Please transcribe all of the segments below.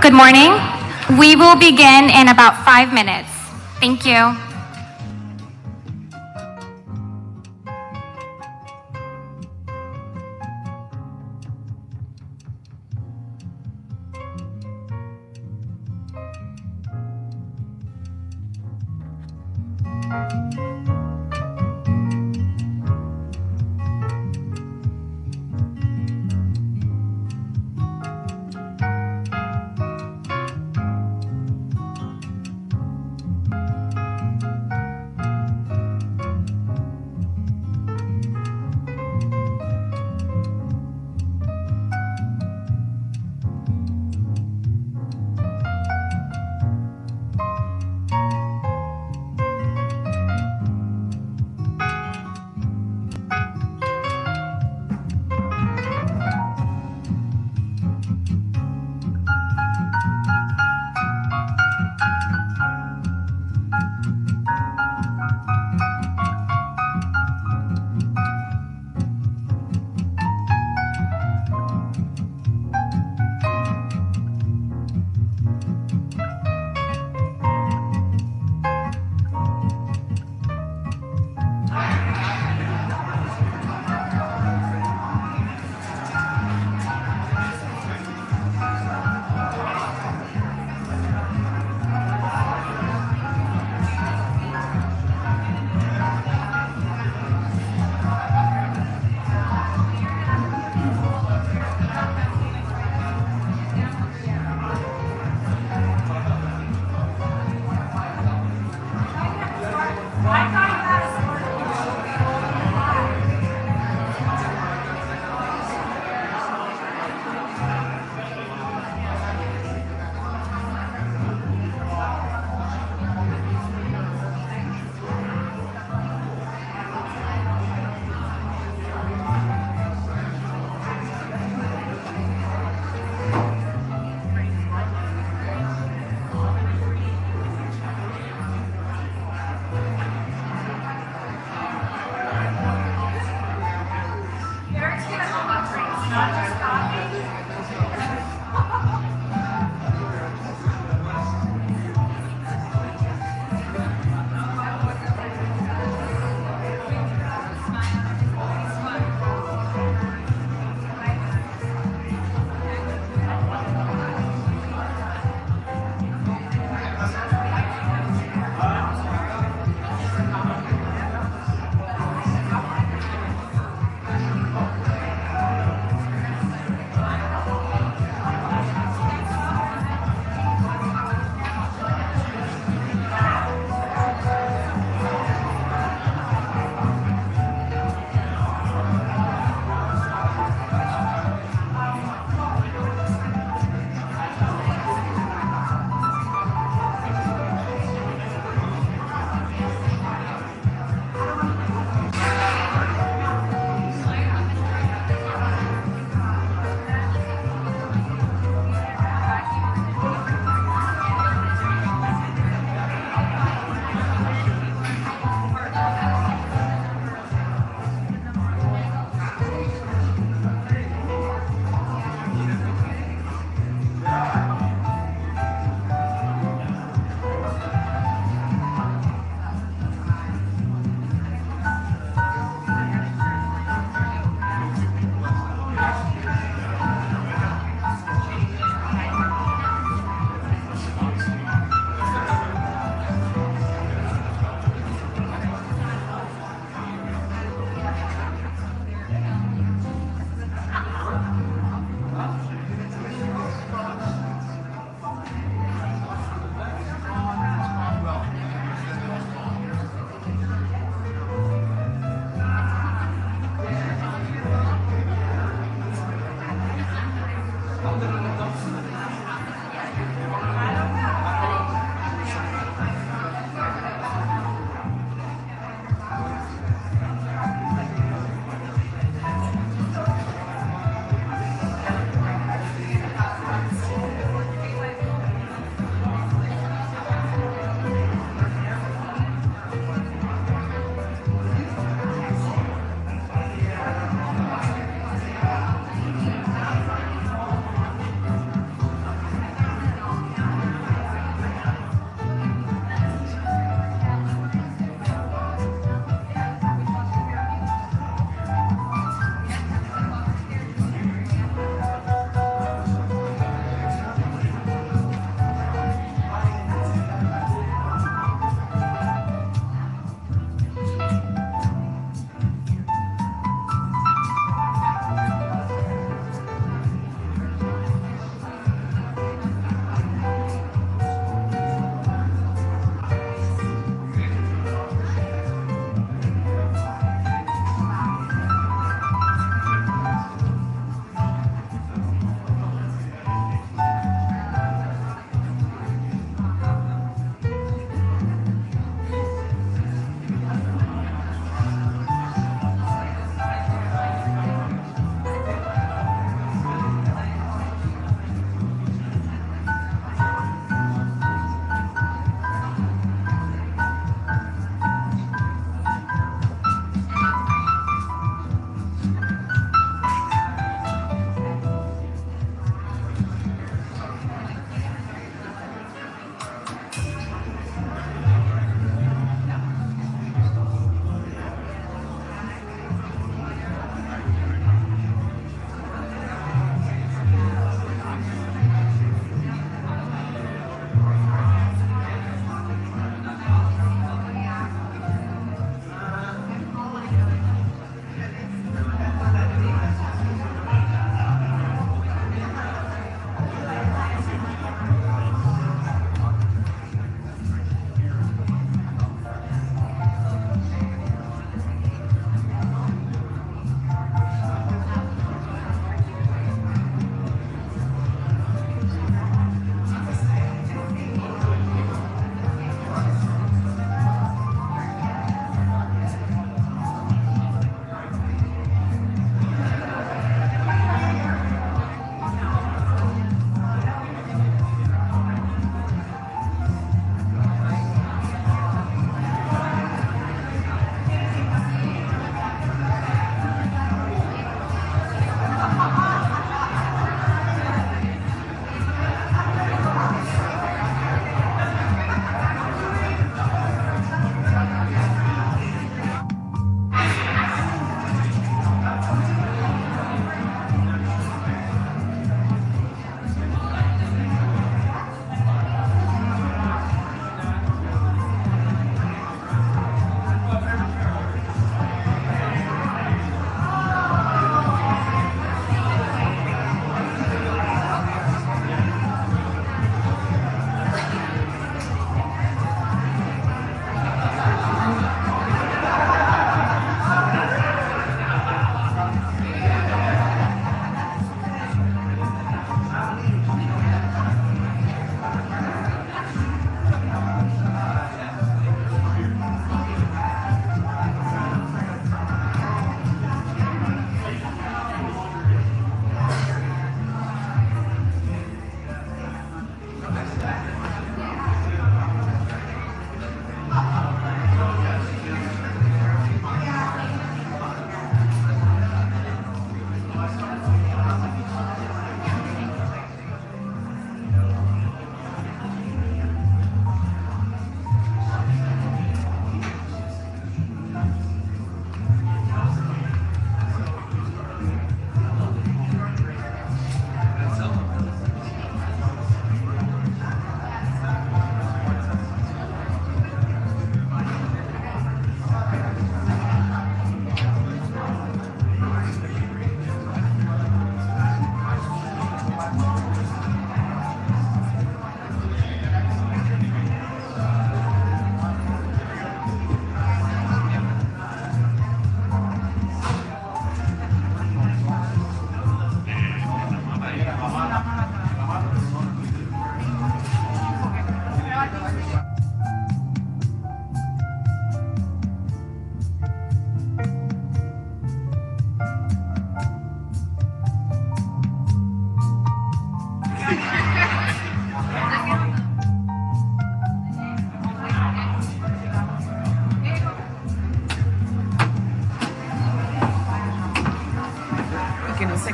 Good morning. We will begin in about 5 minutes. Thank you.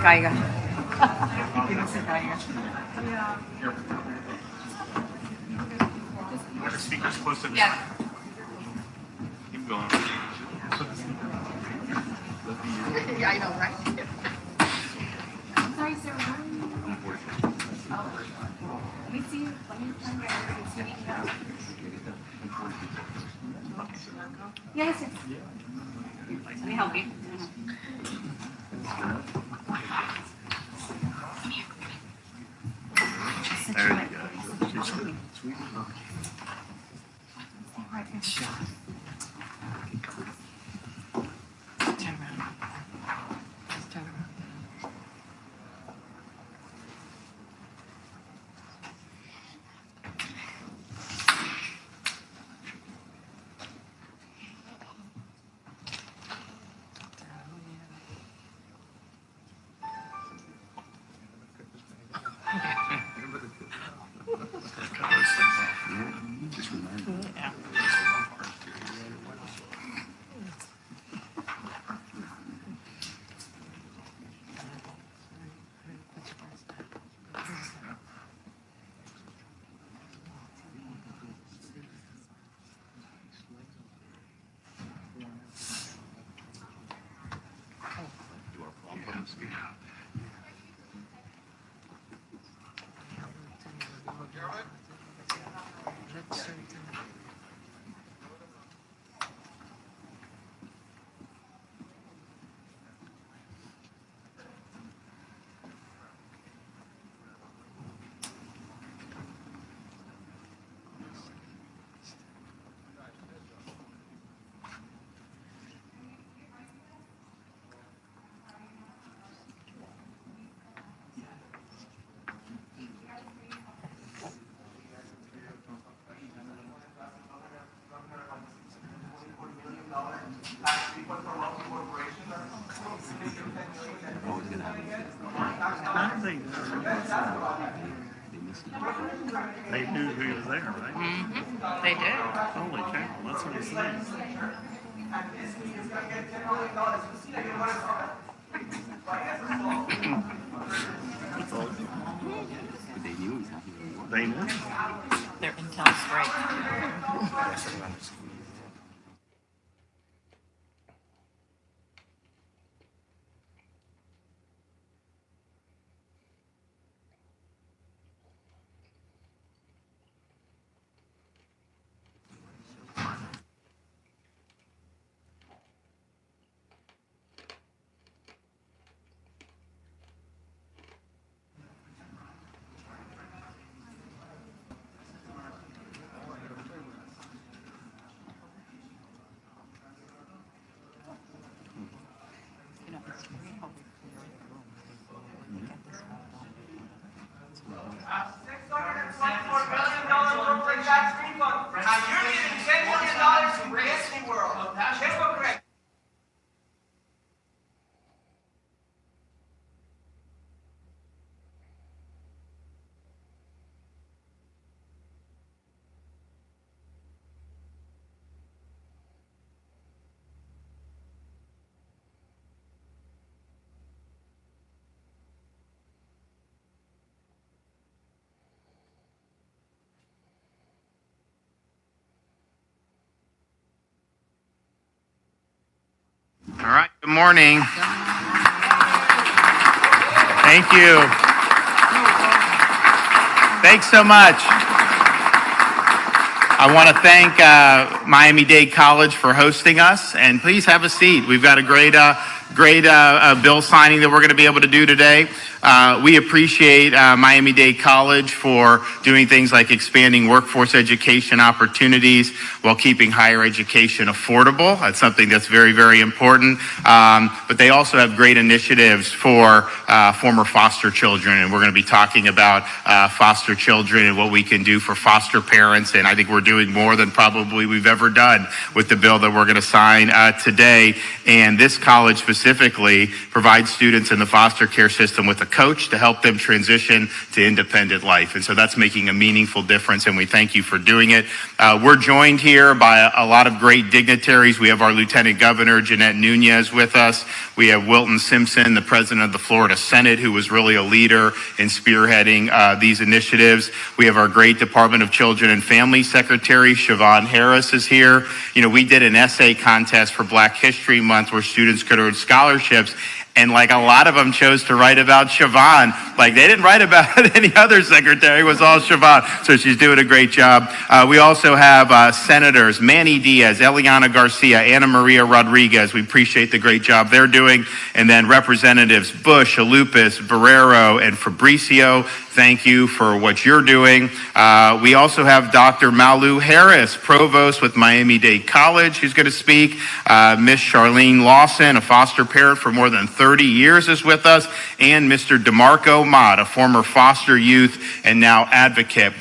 caiga. Que no se caiga. When the speaker's close to the Yeah. keep going. Yeah, I know, right? Sorry, sir. Let me see. Let me find where everybody's sitting now. Yes, yes. Let me help you. There you go. Turn around. Just turn around. Yeah. They knew who was there, right? They did. Holy cow, that's what he's saying. That's all. They knew. Their intel's great. You know, it's very helpful for your room. Get this one done. $624 billion corporate tax refund, and you're giving $10 million to Disney World. Hypocrite. All right, good morning. Thank you. Thanks so much. I want to thank Miami-Dade College for hosting us, and please have a seat. We've got a great bill signing that we're going to be able to do today. We appreciate Miami-Dade College for doing things like expanding workforce education opportunities while keeping higher education affordable. That's something that's very, very important. But they also have great initiatives for former foster children, and we're going to be talking about foster children and what we can do for foster parents. And I think we're doing more than probably we've ever done with the bill that we're going to sign today. And this college specifically specifically provide students in the foster care system with a coach to help them transition to independent life. And so that's making a meaningful difference, and we thank you for doing it. We're joined here by a lot of great dignitaries. We have our Lieutenant Governor, Jeanette Nunez, with us. We have Wilton Simpson, the President of the Florida Senate, who was really a leader in spearheading these initiatives. We have our great Department of Children and Family Secretary, Siobhan Harris, is here. You know, we did an essay contest for Black History Month where students could earn scholarships, and like a lot of them chose to write about Siobhan. Like they didn't write about any other secretary, it was all Siobhan. So she's doing a great job. We also have Senators Manny Diaz, Eliana Garcia, Ana Maria Rodriguez. We appreciate the great job they're doing. And then Representatives Bush, Alupis, Barrero, and Fabricio. Thank you for what you're doing. We also have Dr. Malu Harris, Provost with Miami-Dade College, who's going to speak. Miss Charlene Lawson, a foster parent for more than 30 years, is with us. And Mr. DeMarco Mott, a former foster youth and now advocate.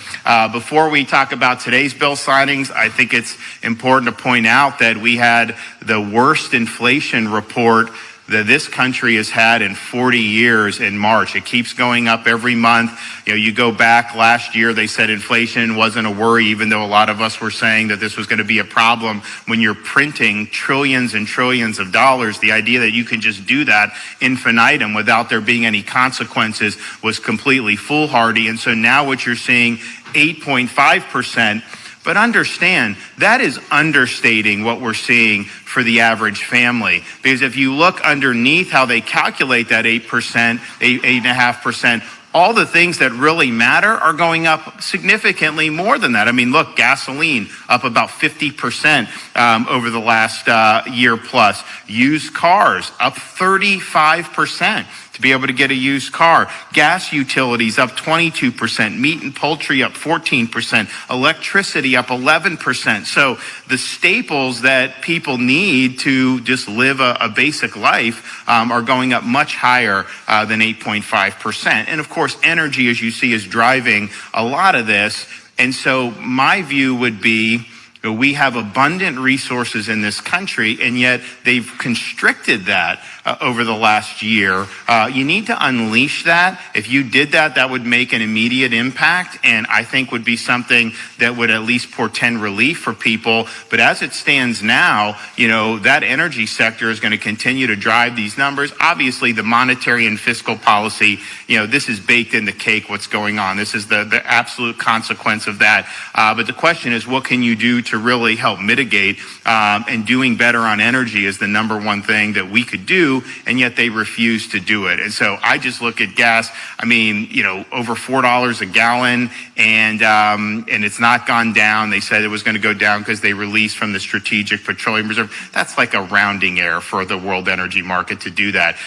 Before we talk about today's bill signings, I think it's important to point out that we had the worst inflation report that this country has had in 40 years in March. It keeps going up every month. You know, you go back last year, they said inflation wasn't a worry, even though a lot of us were saying that this was going to be a problem. When you're printing trillions and trillions of dollars, the idea that you can just do that infinitum without there being any consequences was completely foolhardy. And so now what you're seeing, 8.5%. But understand, that is understating what we're seeing for the average family. Because if you look underneath how they calculate that 8%, 8.5%, all the things that really matter are going up significantly more than that. I mean, look, gasoline up about 50% over the last year plus. Used cars up 35%. To be able to get a used car. Gas utilities up 22%, meat and poultry up 14%, electricity up 11%. So the staples that people need to just live a basic life are going up much higher than 8.5%. And of course, energy, as you see, is driving a lot of this. And so my view would be, we have abundant resources in this country, and yet they've constricted that over the last year. You need to unleash that. If you did that, that would make an immediate impact, and I think would be something that would at least portend relief for people. But as it stands now, you know, that energy sector is going to continue to drive these numbers. Obviously, the monetary and fiscal policy, you know, this is baked in the cake, what's going on. This is the absolute consequence of that. But the question is, what can you do to really help mitigate? And doing better on energy is the number one thing that we could do, and yet they refuse to do it. And so I just look at gas. I mean, you know, over $4 a gallon, and it's not gone down. They said it was going to go down because they released from the Strategic Petroleum Reserve. That's like a rounding error for the world energy market to do that.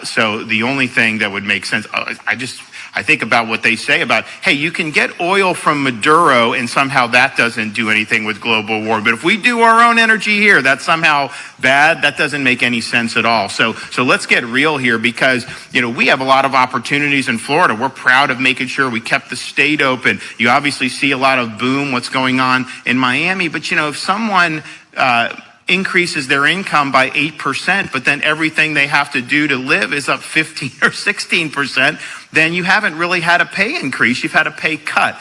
So the only thing that would make sense, I think about what they say about, hey, you can get oil from Maduro and somehow that doesn't do anything with global war. But if we do our own energy here, that's somehow bad. That doesn't make any sense at all. So let's get real here, because, you know, we have a lot of opportunities in Florida. We're proud of making sure we kept the state open. You obviously see a lot of boom, what's going on in Miami. But, you know, if someone increases their income by 8%, but then everything they have to do to live is up 15 or 16%, then you haven't really had a pay increase, you've had a pay cut.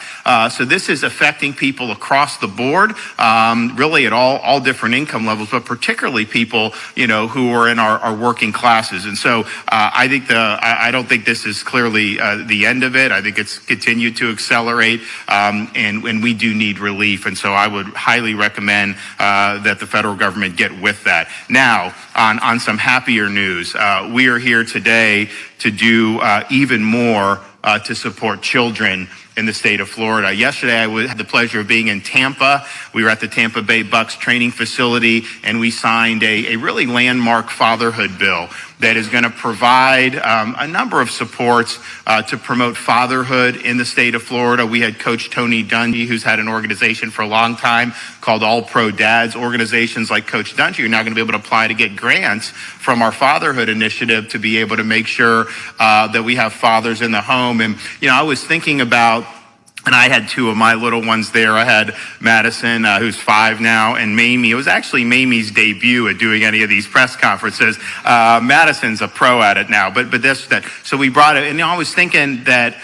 So this is affecting people across the board, really at all different income levels, but particularly people, you know, who are in our working classes. And so I think I don't think this is clearly the end of it. I think it's continued to accelerate, and we do need relief. And so I would highly recommend that the federal government get with that. Now, on some happier news, we are here today to do even more to support children in the state of Florida. Yesterday, I had the pleasure of being in Tampa. We were at the Tampa Bay Bucks training facility, and we signed a really landmark fatherhood bill that is going to provide a number of supports to promote fatherhood in the state of Florida. We had Coach Tony Dungy, who's had an organization for a long time called All Pro Dads. Organizations like Coach Dungy are now going to be able to apply to get grants from our fatherhood initiative to be able to make sure that we have fathers in the home. And, you know, I was thinking about And I had two of my little ones there. I had Madison, who's 5 now, and Mamie. It was actually Mamie's debut at doing any of these press conferences. Madison's a pro at it now, but that's that. So we brought it, and I was thinking that,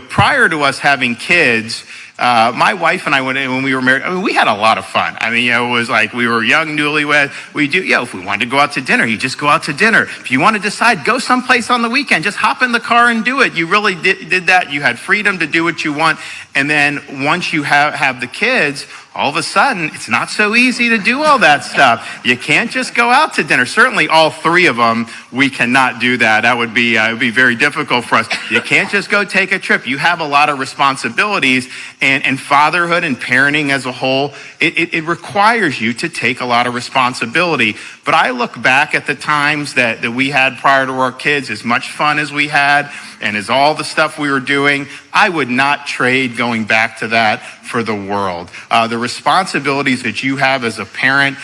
prior to us having kids, my wife and I, when we were married, we had a lot of fun. It was like we were young, newlywed. If we wanted to go out to dinner, you just go out to dinner. If you want to decide, go someplace on the weekend, just hop in the car and do it. You really did that. You had freedom to do what you want. And then once you have the kids, all of a sudden, it's not so easy to do all that stuff. You can't just go out to dinner. Certainly all 3 of them, we cannot do that. That would be very difficult for us. You can't just go take a trip. You have a lot of responsibilities, and fatherhood and parenting as a whole, it requires you to take a lot of responsibility. But I look back at the times that we had prior to our kids, as much fun as we had, and as all the stuff we were doing, I would not trade going back to that for the world. The responsibilities that you have as a parent,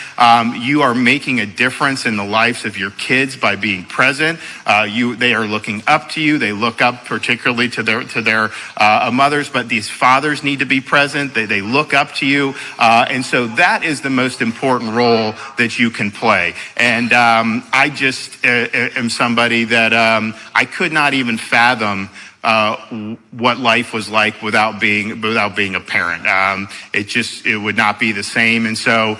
you are making a difference in the lives of your kids by being present. They are looking up to you. They look up particularly to their mothers, but these fathers need to be present. They look up to you. And so that is the most important role that you can play. And I just am somebody that I could not even fathom what life was like without being a parent. It would not be the same. And so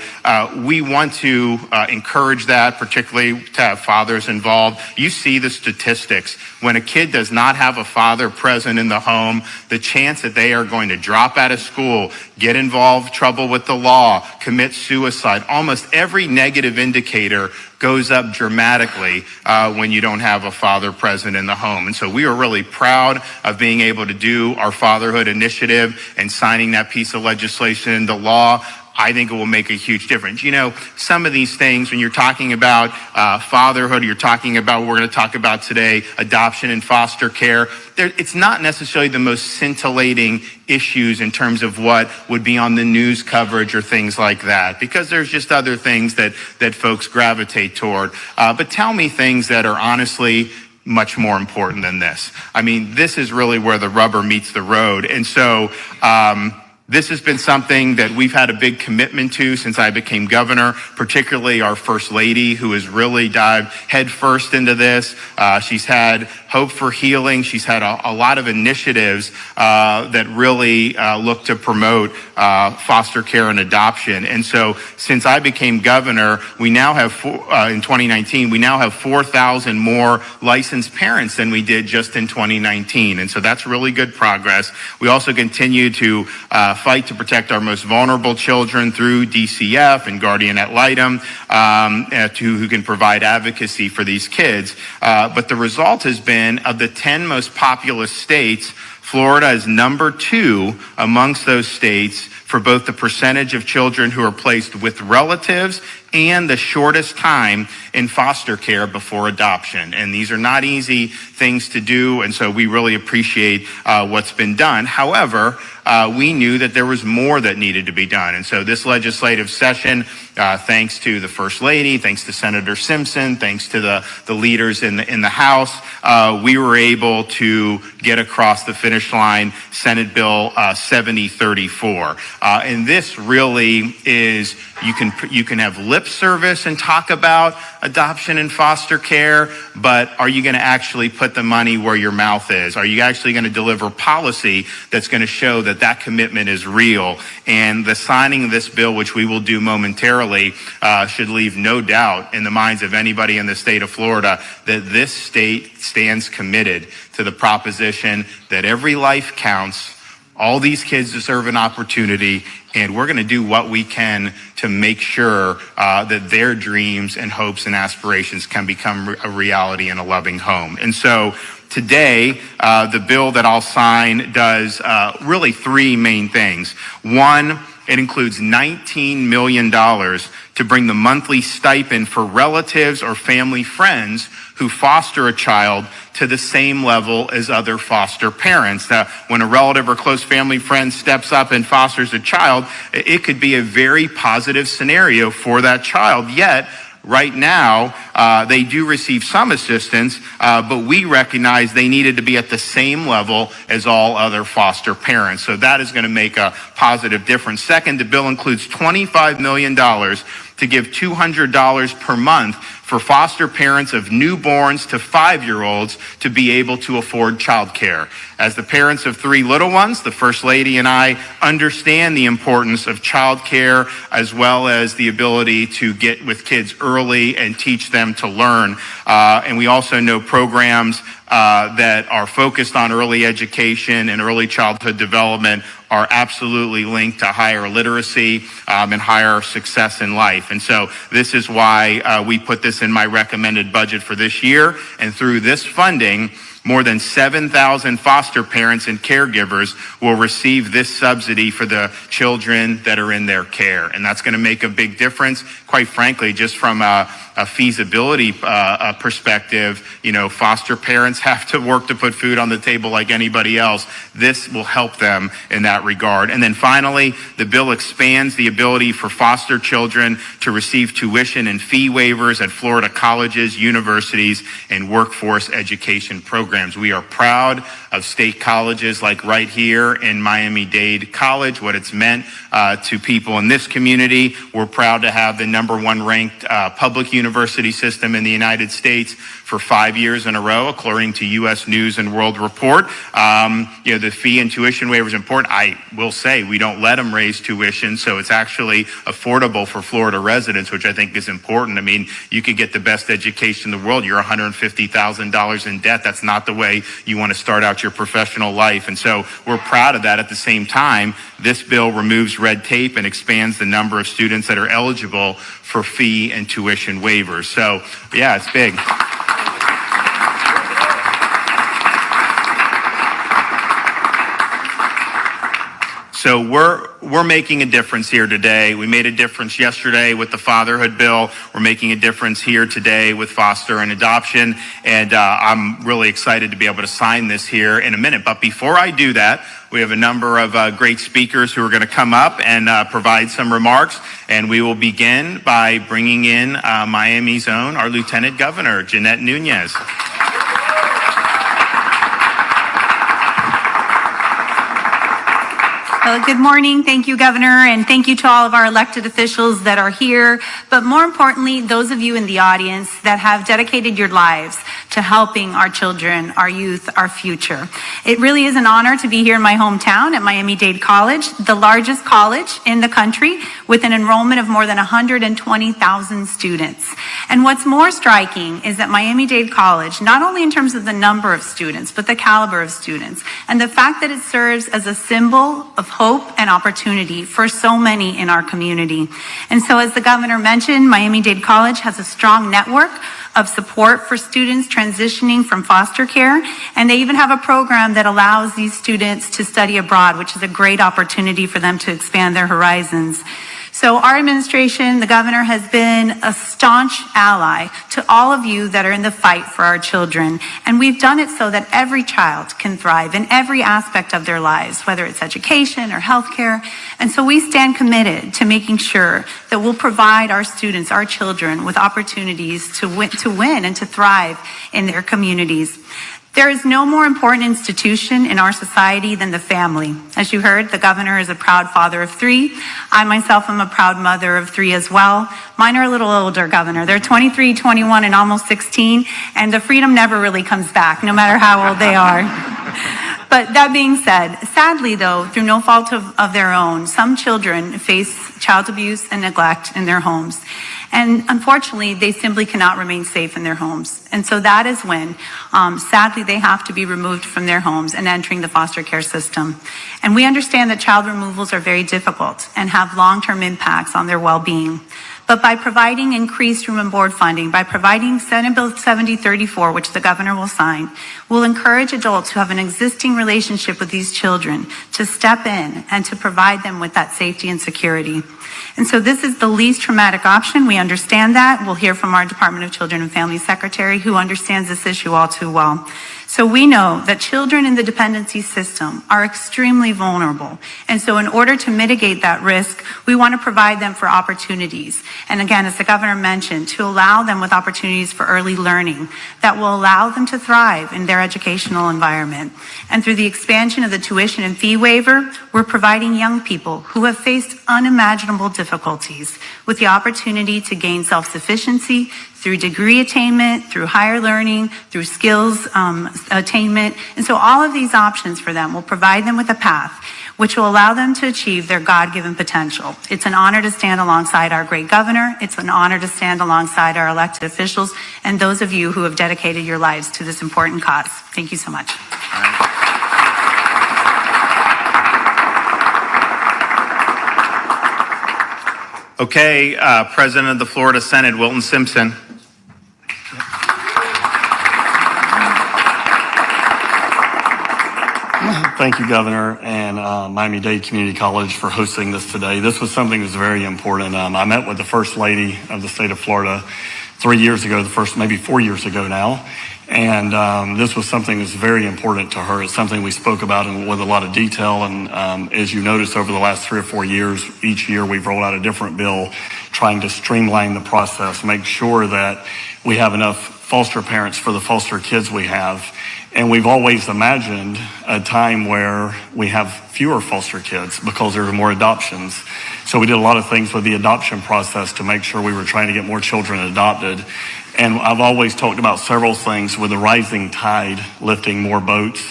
we want to encourage that, particularly to have fathers involved. You see the statistics. When a kid does not have a father present in the home, the chance that they are going to drop out of school, get involved, trouble with the law, commit suicide, almost every negative indicator goes up dramatically when you don't have a father present in the home. And so we are really proud of being able to do our fatherhood initiative and signing that piece of legislation into law. I think it will make a huge difference. Some of these things, when you're talking about fatherhood, you're talking about what we're going to talk about today, adoption and foster care, it's not necessarily the most scintillating issues in terms of what would be on the news coverage or things like that, because there's just other things that folks gravitate toward. But tell me things that are honestly much more important than this. This is really where the rubber meets the road. And so, this has been something that we've had a big commitment to since I became governor, particularly our First Lady, who has really dived headfirst into this. She's had Hope for Healing. She's had a lot of initiatives that really look to promote foster care and adoption. And so since I became governor, we now have, in 2019, we now have 4,000 more licensed parents than we did just in 2019. And so that's really good progress. We also continue to fight to protect our most vulnerable children through DCF and Guardian Ad Litem, who can provide advocacy for these kids. But the result has been, of the 10 most populous states, Florida is number 2 amongst those states for both the percentage of children who are placed with relatives and the shortest time in foster care before adoption. And these are not easy things to do, and so we really appreciate what's been done. However, we knew that there was more that needed to be done. And so this legislative session, thanks to the First Lady, thanks to Senator Simpson, thanks to the leaders in the House, we were able to get across the finish line Senate Bill 7034. And this really is, you can have lip service and talk about adoption and foster care, but are you going to actually put the money where your mouth is? Are you actually going to deliver policy that's going to show that commitment is real? And the signing of this bill, which we will do momentarily, should leave no doubt in the minds of anybody in the state of Florida that this state stands committed to the proposition that every life counts. All these kids deserve an opportunity, and we're going to do what we can to make sure that their dreams and hopes and aspirations can become a reality in a loving home. And so today, the bill that I'll sign does really 3 main things. One, it includes $19 million to bring the monthly stipend for relatives or family friends who foster a child to the same level as other foster parents. When a relative or close family friend steps up and fosters a child, it could be a very positive scenario for that child. Yet, Right now, they do receive some assistance, but we recognize they needed to be at the same level as all other foster parents. So that is going to make a positive difference. Second, the bill includes $25 million to give $200 per month for foster parents of newborns to 5-year-olds to be able to afford childcare. As the parents of 3 little ones, the First Lady and I understand the importance of childcare as well as the ability to get with kids early and teach them to learn. And we also know programs that are focused on early education and early childhood development are absolutely linked to higher literacy and higher success in life. And so this is why we put this in my recommended budget for this year. And through this funding, more than 7,000 foster parents and caregivers will receive this subsidy for the children that are in their care. And that's going to make a big difference, quite frankly, just from a feasibility perspective. You know, foster parents have to work to put food on the table like anybody else. This will help them in that regard. And then finally, the bill expands the ability for foster children to receive tuition and fee waivers at Florida colleges, universities, and workforce education programs. We are proud of state colleges like right here in Miami-Dade College, what it's meant to people in this community. We're proud to have the #1 ranked public university system in the United States for 5 years in a row, according to U.S. News and World Report. You know, the fee and tuition waiver is important. I will say we don't let them raise tuition, so it's actually affordable for Florida residents, which I think is important. I mean, you could get the best education in the world. You're $150,000 in debt. That's not the way you want to start out your professional life. And so we're proud of that. At the same time, this bill removes red tape and expands the number of students that are eligible for fee and tuition waivers. So yeah, it's big. So we're making a difference here today. We made a difference yesterday with the fatherhood bill. We're making a difference here today with foster and adoption. And I'm really excited to be able to sign this here in a minute. But before I do that, we have a number of great speakers who are going to come up and provide some remarks. And we will begin by bringing in Miami's own, our Lieutenant Governor, Jeanette Nunez. Well, good morning. Thank you, Governor, and thank you to all of our elected officials that are here. But more importantly, those of you in the audience that have dedicated your lives to helping our children, our youth, our future. It really is an honor to be here in my hometown at Miami-Dade College, the largest college in the country with an enrollment of more than 120,000 students. And what's more striking is that Miami-Dade College, not only in terms of the number of students, but the caliber of students, and the fact that it serves as a symbol of hope and opportunity for so many in our community. And so as the governor mentioned, Miami-Dade College has a strong network of support for students transitioning from foster care. And they even have a program that allows these students to study abroad, which is a great opportunity for them to expand their horizons. So our administration, the governor, has been a staunch ally to all of you that are in the fight for our children. And we've done it so that every child can thrive in every aspect of their lives, whether it's education or healthcare. And so we stand committed to making sure that we'll provide our students, our children, with opportunities to win and to thrive in their communities. There is no more important institution in our society than the family. As you heard, the governor is a proud father of 3. I myself am a proud mother of 3 as well. Mine are a little older, Governor. They're 23, 21, and almost 16, and the freedom never really comes back, no matter how old they are. But that being said, sadly though, through no fault of their own, some children face child abuse and neglect in their homes. And unfortunately, they simply cannot remain safe in their homes. And so that is when, sadly, they have to be removed from their homes and entering the foster care system. And we understand that child removals are very difficult and have long-term impacts on their well-being. But by providing increased room and board funding, by providing Senate Bill 7034, which the governor will sign, will encourage adults who have an existing relationship with these children to step in and to provide them with that safety and security. And so this is the least traumatic option. We understand that. We'll hear from our Department of Children and Family Secretary, who understands this issue all too well. So we know that children in the dependency system are extremely vulnerable. And so in order to mitigate that risk, we want to provide them for opportunities. And again, as the governor mentioned, to allow them with opportunities for early learning that will allow them to thrive in their educational environment. And through the expansion of the tuition and fee waiver, we're providing young people who have faced unimaginable difficulties with the opportunity to gain self-sufficiency through degree attainment, through higher learning, through skills attainment. And so all of these options for them will provide them with a path which will allow them to achieve their God-given potential. It's an honor to stand alongside our great governor. It's an honor to stand alongside our elected officials and those of you who have dedicated your lives to this important cause. Thank you so much. Okay, President of the Florida Senate, Wilton Simpson. Thank you, Governor, and Miami-Dade Community College for hosting this today. This was something that was very important. I met with the First Lady of the state of Florida 3 years ago, maybe 4 years ago now, and this was something that was very important to her. It's something we spoke about with a lot of detail, and as you noticed over the last 3 or 4 years, each year we've rolled out a different bill trying to streamline the process, make sure that we have enough foster parents for the foster kids we have. And we've always imagined a time where we have fewer foster kids because there are more adoptions. So we did a lot of things with the adoption process to make sure we were trying to get more children adopted. And I've always talked about several things with the rising tide lifting more boats.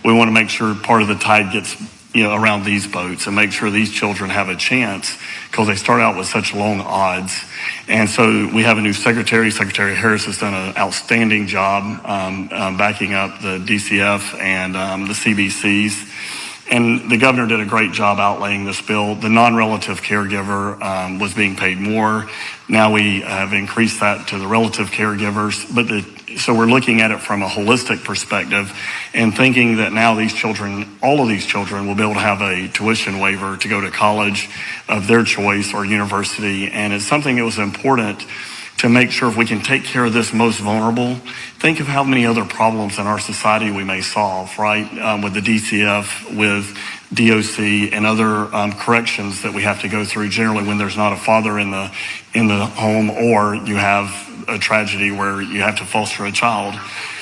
We want to make sure part of the tide gets around these boats and make sure these children have a chance because they start out with such long odds. And so we have a new secretary. Secretary Harris has done an outstanding job backing up the DCF and the CBCs. And the governor did a great job outlaying this bill. The non-relative caregiver was being paid more. Now we have increased that to the relative caregivers. So we're looking at it from a holistic perspective and thinking that now these children, all of these children will be able to have a tuition waiver to go to college of their choice or university. And it's something that was important to make sure if we can take care of this most vulnerable, think of how many other problems in our society we may solve, right? With the DCF, with DOC and other corrections that we have to go through generally when there's not a father in the home or you have a tragedy where you have to foster a child.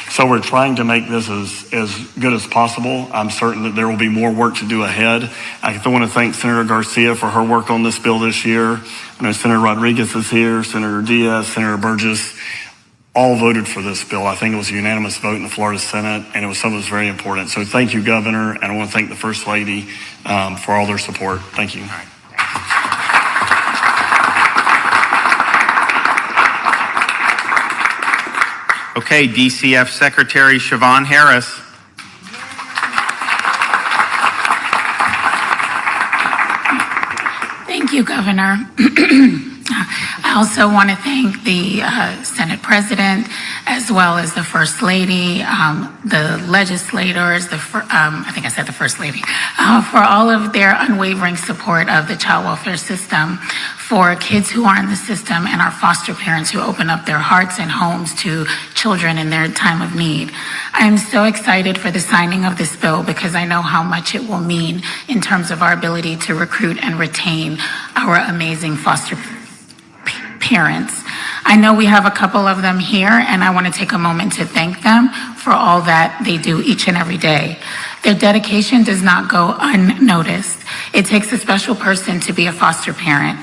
So we're trying to make this as good as possible. I'm certain that there will be more work to do ahead. I want to thank Senator Garcia for her work on this bill this year. I know Senator Rodriguez is here, Senator Diaz, Senator Burgess, all voted for this bill. I think it was a unanimous vote in the Florida Senate, and it was something that was very important. So thank you, Governor, and I want to thank the First Lady for all their support. Thank you. Okay, DCF Secretary Siobhan Harris. Thank you, Governor. I also want to thank the Senate President, as well as the First Lady, the legislators, I think I said the First Lady, for all of their unwavering support of the child welfare system, for kids who are in the system and our foster parents who open up their hearts and homes to children in their time of need. I am so excited for the signing of this bill because I know how much it will mean in terms of our ability to recruit and retain our amazing foster parents. I know we have a couple of them here, and I want to take a moment to thank them for all that they do each and every day. Their dedication does not go unnoticed. It takes a special person to be a foster parent,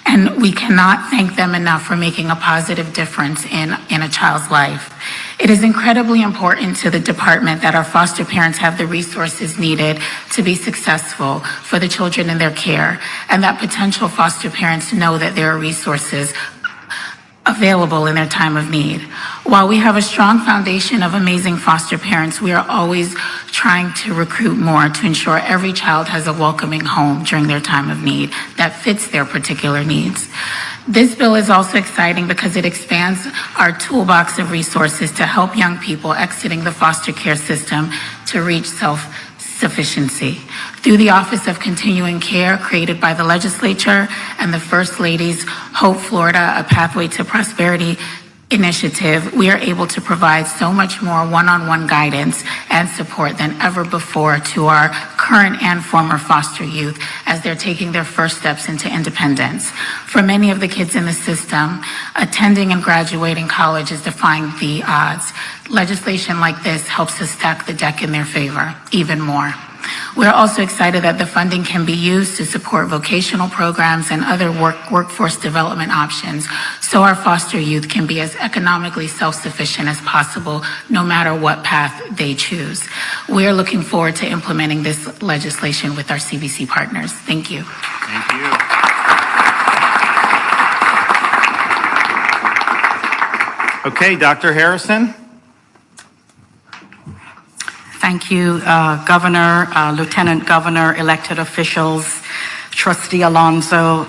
and we cannot thank them enough for making a positive difference in a child's life. It is incredibly important to the department that our foster parents have the resources needed to be successful for the children in their care, and that potential foster parents know that there are resources available in their time of need. While we have a strong foundation of amazing foster parents, we are always trying to recruit more to ensure every child has a welcoming home during their time of need that fits their particular needs. This bill is also exciting because it expands our toolbox of resources to help young people exiting the foster care system to reach self-sufficiency. Through the Office of Continuing Care created by the legislature and the First Lady's Hope Florida, A Pathway to Prosperity initiative, we are able to provide so much more one-on-one guidance and support than ever before to our current and former foster youth as they're taking their first steps into independence. For many of the kids in the system, attending and graduating college is defying the odds. Legislation like this helps to stack the deck in their favor even more. We're also excited that the funding can be used to support vocational programs and other workforce development options so our foster youth can be as economically self-sufficient as possible no matter what path they choose. We're looking forward to implementing this legislation with our CBC partners. Thank you. Thank you. Okay, Dr. Harrison. Thank you, Governor, Lieutenant Governor, elected officials, Trustee Alonso,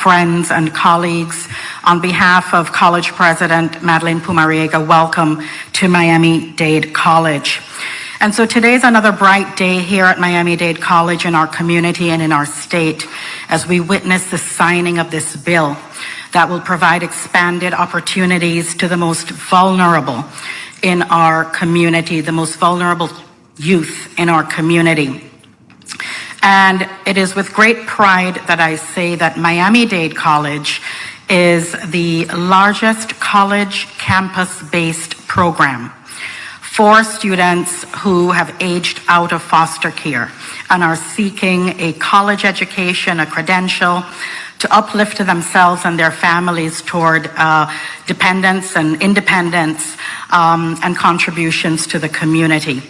friends and colleagues. On behalf of College President Madeline Pumariega, welcome to Miami-Dade College. And so today is another bright day here at Miami-Dade College in our community and in our state as we witness the signing of this bill that will provide expanded opportunities to the most vulnerable in our community, the most vulnerable youth in our community. And it is with great pride that I say that Miami-Dade College is the largest college campus-based program for students who have aged out of foster care and are seeking a college education, a credential, to uplift themselves and their families toward dependence and independence and contributions to the community.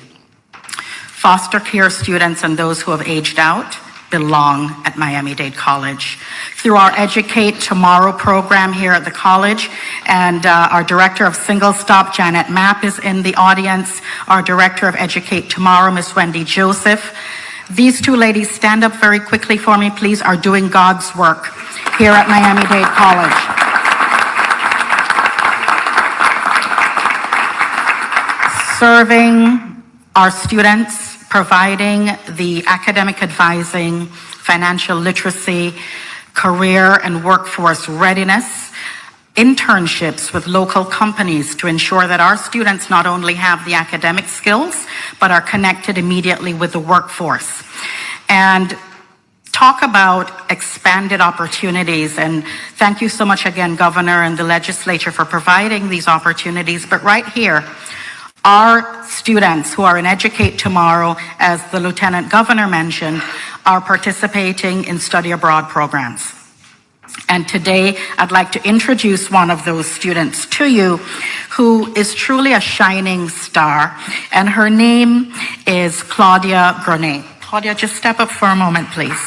Foster care students and those who have aged out belong at Miami-Dade College. Through our Educate Tomorrow program here at the college, and our Director of Single Stop, Janet Mapp, is in the audience, our Director of Educate Tomorrow, Miss Wendy Joseph. These two ladies, stand up very quickly for me, please, are doing God's work here at Miami-Dade College. Serving our students, providing the academic advising, financial literacy, career and workforce readiness, internships with local companies to ensure that our students not only have the academic skills, but are connected immediately with the workforce. And talk about expanded opportunities. And thank you so much again, Governor and the legislature, for providing these opportunities. But right here, our students who are in Educate Tomorrow, as the Lieutenant Governor mentioned, are participating in study abroad programs. And today, I'd like to introduce one of those students to you who is truly a shining star, and her name is Claudia Grenet. Claudia, just step up for a moment, please.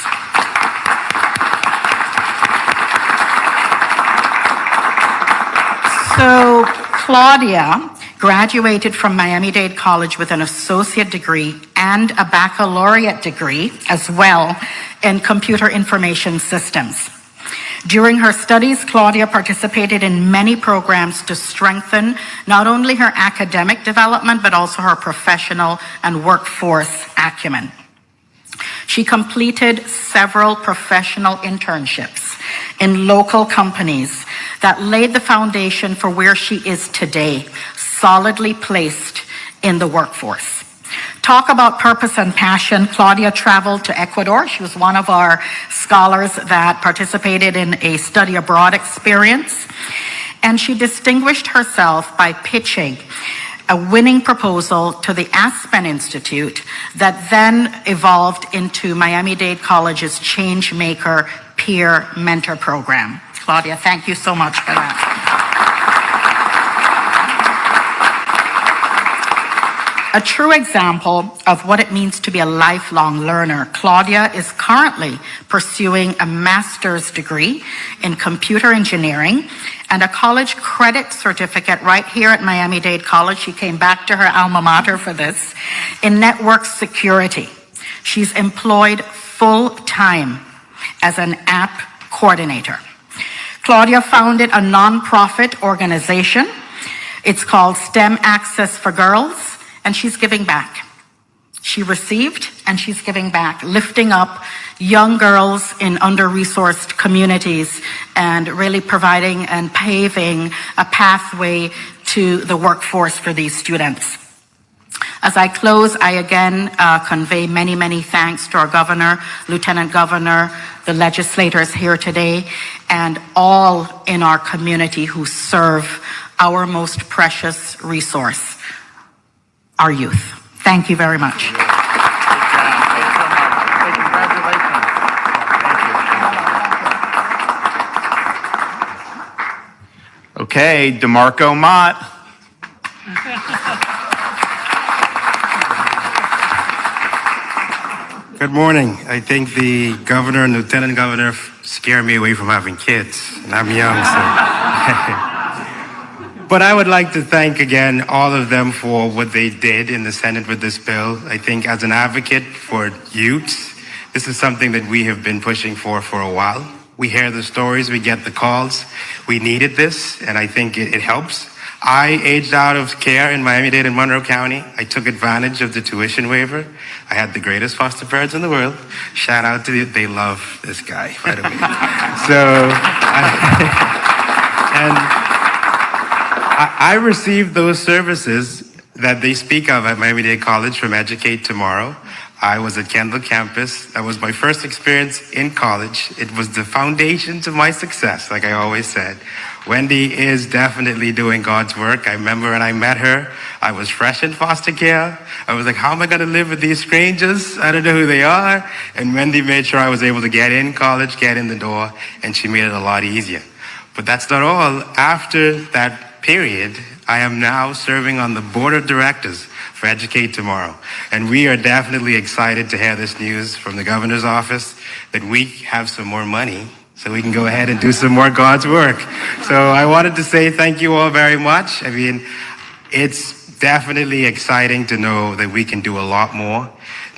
So, Claudia graduated from Miami-Dade College with an associate degree and a baccalaureate degree as well in computer information systems. During her studies, Claudia participated in many programs to strengthen not only her academic development, but also her professional and workforce acumen. She completed several professional internships in local companies that laid the foundation for where she is today, solidly placed in the workforce. Talk about purpose and passion. Claudia traveled to Ecuador. She was one of our scholars that participated in a study abroad experience. And she distinguished herself by pitching a winning proposal to the Aspen Institute that then evolved into Miami-Dade College's Changemaker Peer Mentor Program. Claudia, thank you so much for that. A true example of what it means to be a lifelong learner, Claudia is currently pursuing a master's degree in computer engineering and a college credit certificate right here at Miami-Dade College. She came back to her alma mater for this, in network security. She's employed full-time as an app coordinator. Claudia founded a nonprofit organization. It's called STEM Access for Girls, and she's giving back. She received and she's giving back, lifting up young girls in under-resourced communities and really providing and paving a pathway to the workforce for these students. As I close, I again convey many, many thanks to our governor, lieutenant governor, the legislators here today, and all in our community who serve our most precious resource, our youth. Thank you very much. Okay, DeMarco Mott. Good morning. I think the governor and lieutenant governor scare me away from having kids, and I'm young, so. But I would like to thank again all of them for what they did in the Senate with this bill. I think as an advocate for youths, this is something that we have been pushing for a while. We hear the stories, we get the calls. We needed this, and I think it helps. I aged out of care in Miami-Dade and Monroe County. I took advantage of the tuition waiver. I had the greatest foster parents in the world. Shout out to you. They love this guy, by the way. I received those services that they speak of at Miami-Dade College from Educate Tomorrow. I was at Kendall campus. That was my first experience in college. It was the foundation to my success, like I always said. Wendy is definitely doing God's work. I remember when I met her, I was fresh in foster care. I was like, how am I going to live with these strangers? I don't know who they are. And Wendy made sure I was able to get in college, get in the door, and she made it a lot easier. But that's not all. After that period, I am now serving on the board of directors for Educate Tomorrow. And we are definitely excited to hear this news from the governor's office that we have some more money so we can go ahead and do some more God's work. So I wanted to say thank you all very much. I mean, it's definitely exciting to know that we can do a lot more.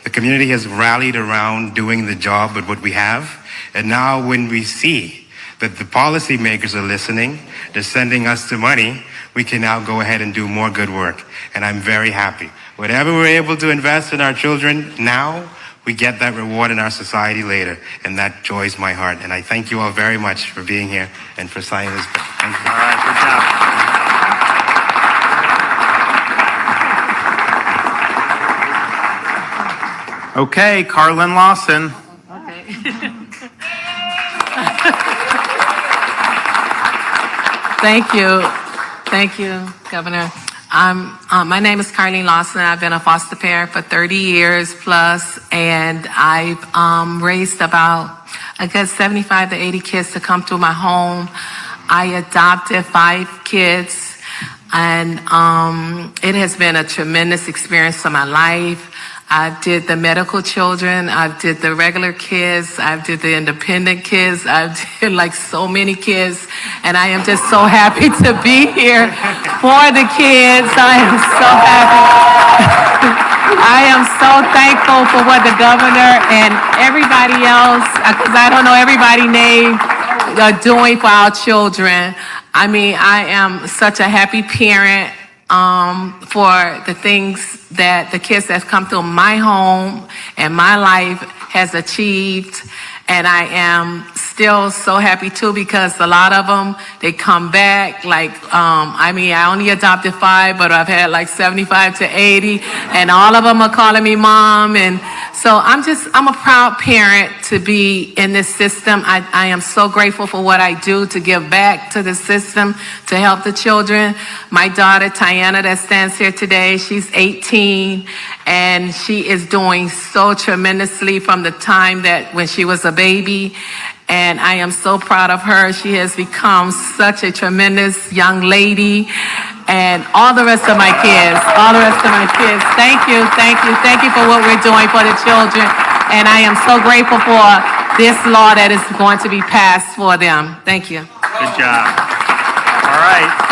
The community has rallied around doing the job with what we have. And now when we see that the policymakers are listening, they're sending us the money, we can now go ahead and do more good work. And I'm very happy. Whatever we're able to invest in our children now, we get that reward in our society later. And that joys my heart. And I thank you all very much for being here and for signing this bill. Thank you. All right, good job. Okay, Carlin Lawson. Thank you, Governor. My name is Carlene Lawson. I've been a foster parent for 30 years plus, and I've raised about a good 75 to 80 kids to come through my home. I adopted 5 kids, and it has been a tremendous experience of my life. I did the medical children, I did the regular kids, I did the independent kids, I did like so many kids, and I am just so happy to be here for the kids. I am so happy. I am so thankful for what the governor and everybody else, because I don't know everybody's name, are doing for our children. I mean, I am such a happy parent for the things that the kids that come through my home and my life has achieved. And I am still so happy too, because a lot of them, they come back. Like, I mean, I only adopted 5, but I've had like 75 to 80, and all of them are calling me mom. And so I'm a proud parent to be in this system. I am so grateful for what I do to give back to the system, to help the children. My daughter, Tiana, that stands here today, she's 18, and she is doing so tremendously from the time that when she was a baby. And I am so proud of her. She has become such a tremendous young lady. And all the rest of my kids, thank you for what we're doing for the children. And I am so grateful for this law that is going to be passed for them. Thank you. Good job. All right.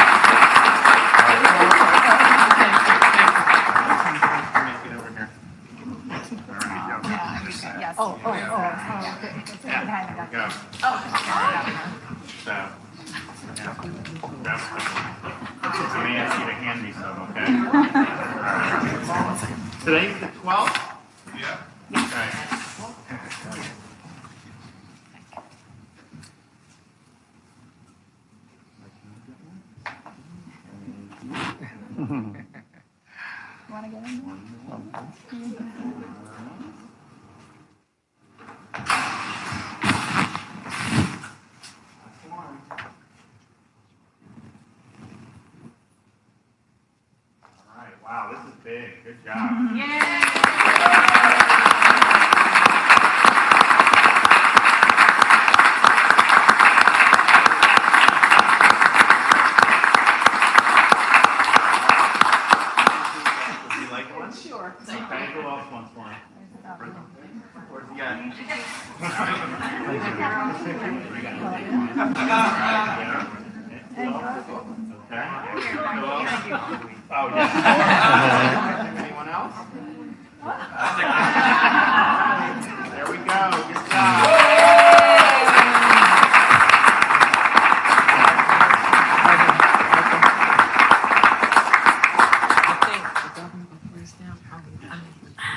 Today's the 12th? Anyone else? There we go. Good job.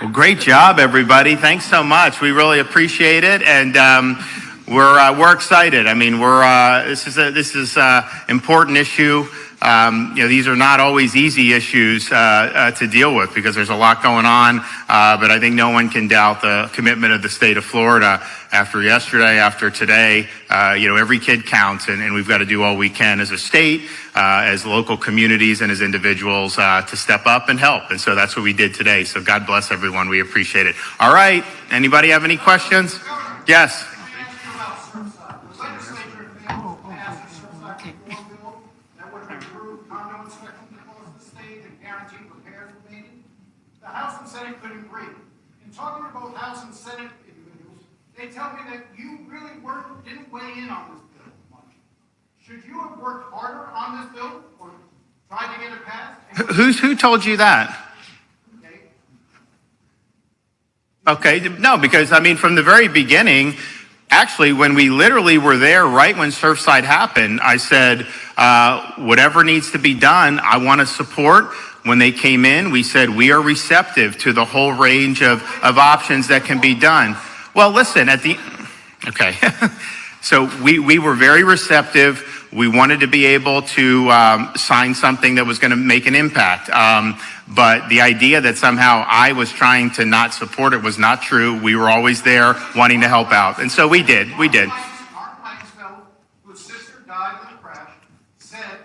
Well, great job, everybody. Thanks so much. We really appreciate it, and we're excited. I mean, this is important issue. These are not always easy issues to deal with because there's a lot going on. But I think no one can doubt the commitment of the state of Florida after yesterday, after today. Every kid counts, and we've got to do all we can as a state, as local communities, and as individuals to step up and help. And so that's what we did today. So God bless everyone. We appreciate it. All right. Anybody have any questions? Yes. The House and Senate couldn't agree. In talking to both House and Senate individuals, they tell me that you really didn't weigh in on this bill much. Should you have worked harder on this bill or tried to get it passed? Who told you that? Okay, no, because I mean, from the very beginning, actually, when we literally were there right when Surfside happened, I said, whatever needs to be done, I want to support. When they came in, we said we are receptive to the whole range of options that can be done. Well, listen, okay. So we were very receptive. We wanted to be able to sign something that was going to make an impact. But the idea that somehow I was trying to not support it was not true. We were always there wanting to help out. And so we did. We did. Mark Maxwell, whose sister died in a crash, said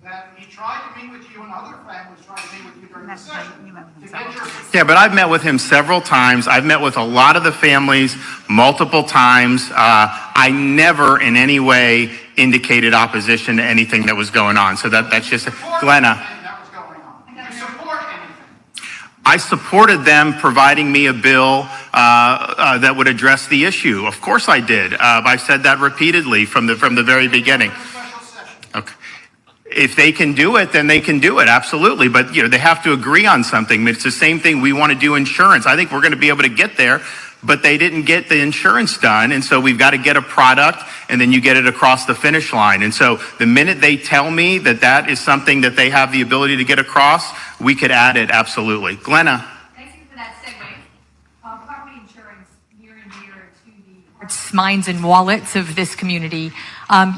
that he tried to meet with you and other families tried to meet with you during the session to get your... Yeah, but I've met with him several times. I've met with a lot of the families multiple times. I never in any way indicated opposition to anything that was going on. So that's just... Glenna. I supported them providing me a bill that would address the issue. Of course I did. I've said that repeatedly from the very beginning. Okay. If they can do it, then they can do it. Absolutely. But they have to agree on something. It's the same thing. We want to do insurance. I think we're going to be able to get there, but they didn't get the insurance done. And so we've got to get a product and then you get it across the finish line. And so the minute they tell me that that is something that they have the ability to get across, we could add it. Absolutely. Glenna. Thank you for that segue. Property insurance near and dear to the hearts, minds, and wallets of this community.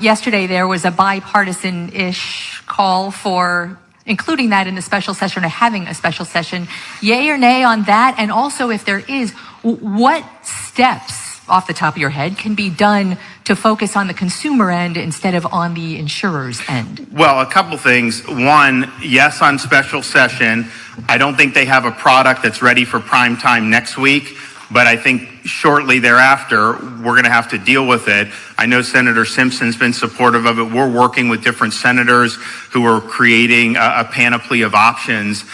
Yesterday, there was a bipartisan-ish call for including that in the special session or having a special session. Yay or nay on that? And also, if there is, what steps off the top of your head can be done to focus on the consumer end instead of on the insurer's end? Well, a couple things. One, yes, on special session. I don't think they have a product that's ready for prime time next week, but I think shortly thereafter, we're going to have to deal with it. I know Senator Simpson's been supportive of it. We're working with different senators who are creating a panoply of options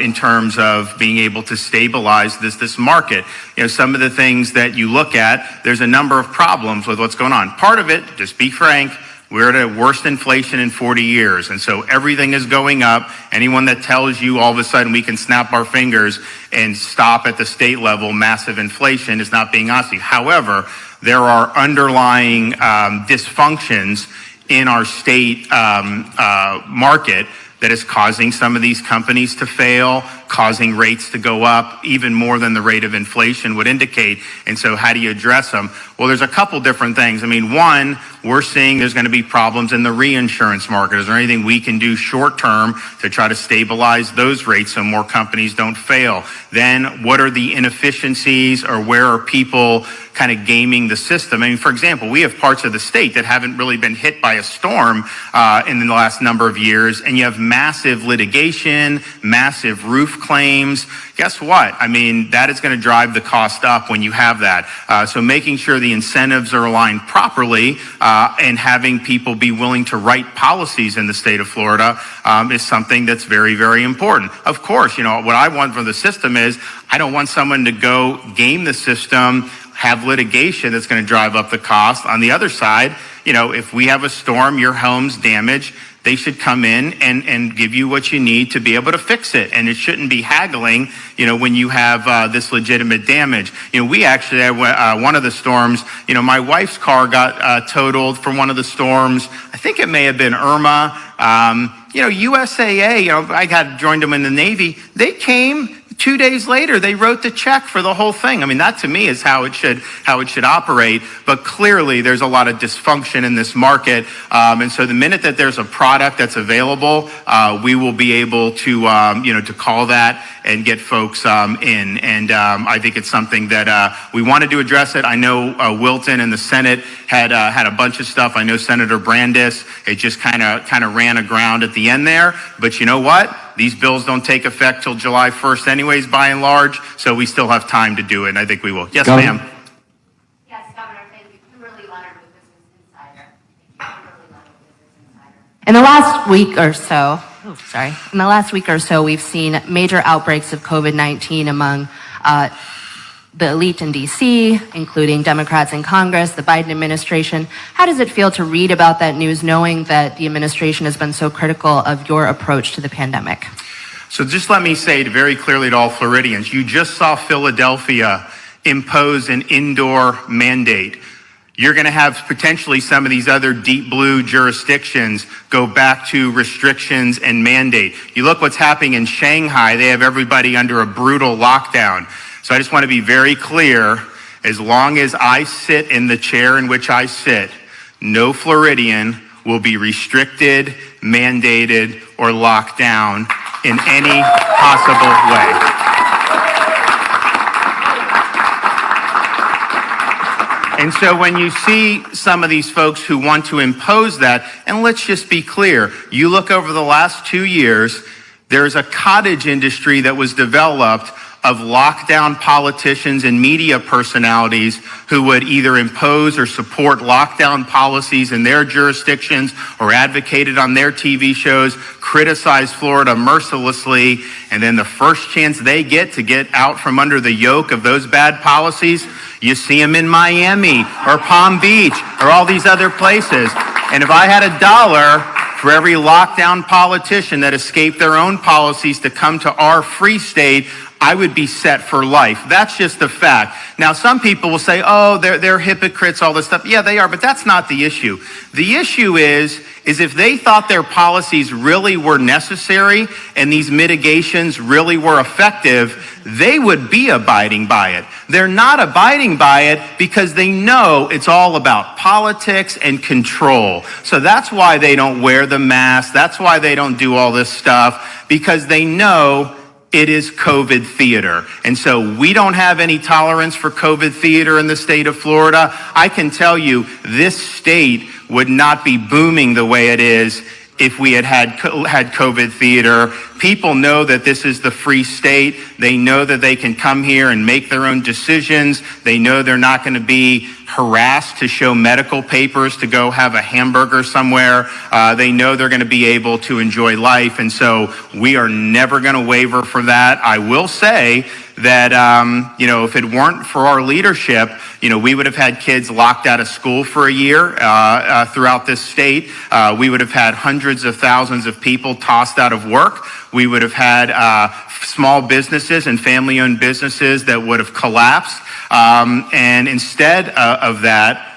in terms of being able to stabilize this market. Some of the things that you look at, there's a number of problems with what's going on. Part of it, just be frank, we're at a worst inflation in 40 years. And so everything is going up. Anyone that tells you all of a sudden we can snap our fingers and stop at the state level massive inflation is not being honest. However, there are underlying dysfunctions in our state market that is causing some of these companies to fail, causing rates to go up even more than the rate of inflation would indicate. And so how do you address them? Well, there's a couple different things. I mean, one, we're seeing there's going to be problems in the reinsurance market. Is there anything we can do short term to try to stabilize those rates so more companies don't fail? Then what are the inefficiencies or where are people kind of gaming the system? I mean, for example, we have parts of the state that haven't really been hit by a storm in the last number of years, and you have massive litigation, massive roof claims. Guess what? I mean, that is going to drive the cost up when you have that. So making sure the incentives are aligned properly and having people be willing to write policies in the state of Florida is something that's very, very important. Of course, you know, what I want from the system is I don't want someone to go game the system, have litigation that's going to drive up the cost. On the other side, you know, if we have a storm, your home's damaged, they should come in and give you what you need to be able to fix it. And it shouldn't be haggling, you know, when you have this legitimate damage. You know, we actually had one of the storms, you know, my wife's car got totaled from one of the storms. I think it may have been Irma. You know, USAA, you know, I got joined them in the Navy. They came 2 days later, they wrote the check for the whole thing. I mean, that to me is how it should operate. But clearly, there's a lot of dysfunction in this market. And so the minute that there's a product that's available, we will be able to, you know, to call that and get folks in. And I think it's something that we wanted to address it. I know Wilton and the Senate had a bunch of stuff. I know Senator Brandis. It just kind of ran aground at the end there. But you know what? These bills don't take effect till July 1st anyways, by and large, so we still have time to do it, and I think we will. Yes, ma'am. Yes, Governor, thank you. Kimberly Leonard with Business Insider. Kimberly Leonard with Business Insider. In the last week or so, we've seen major outbreaks of COVID-19 among the elite in D.C., including Democrats in Congress, the Biden administration. How does it feel to read about that news, knowing that the administration has been so critical of your approach to the pandemic? So just let me say very clearly to all Floridians, you just saw Philadelphia impose an indoor mandate. You're going to have potentially some of these other deep blue jurisdictions go back to restrictions and mandate. You look what's happening in Shanghai, they have everybody under a brutal lockdown. So I just want to be very clear, as long as I sit in the chair in which I sit, no Floridian will be restricted, mandated, or locked down in any possible way. And so when you see some of these folks who want to impose that, and let's just be clear, you look over the last 2 years, there's a cottage industry that was developed of lockdown politicians and media personalities who would either impose or support lockdown policies in their jurisdictions or advocated on their TV shows, criticize Florida mercilessly, and then the first chance they get to get out from under the yoke of those bad policies, you see them in Miami or Palm Beach or all these other places. And if I had $1 for every lockdown politician that escaped their own policies to come to our free state, I would be set for life. That's just the fact. Now, some people will say, oh, they're hypocrites, all this stuff. Yeah, they are, but that's not the issue. The issue is if they thought their policies really were necessary and these mitigations really were effective, they would be abiding by it. They're not abiding by it because they know it's all about politics and control. So that's why they don't wear the mask. That's why they don't do all this stuff, because they know it is COVID theater. And so we don't have any tolerance for COVID theater in the state of Florida. I can tell you this state would not be booming the way it is if we had COVID theater. People know that this is the free state. They know that they can come here and make their own decisions. They know they're not going to be harassed to show medical papers to go have a hamburger somewhere. They know they're going to be able to enjoy life. And so we are never going to waver for that. I will say that, if it weren't for our leadership, we would have had kids locked out of school for a year throughout this state. We would have had hundreds of thousands of people tossed out of work. We would have had small businesses and family-owned businesses that would have collapsed. And instead of that,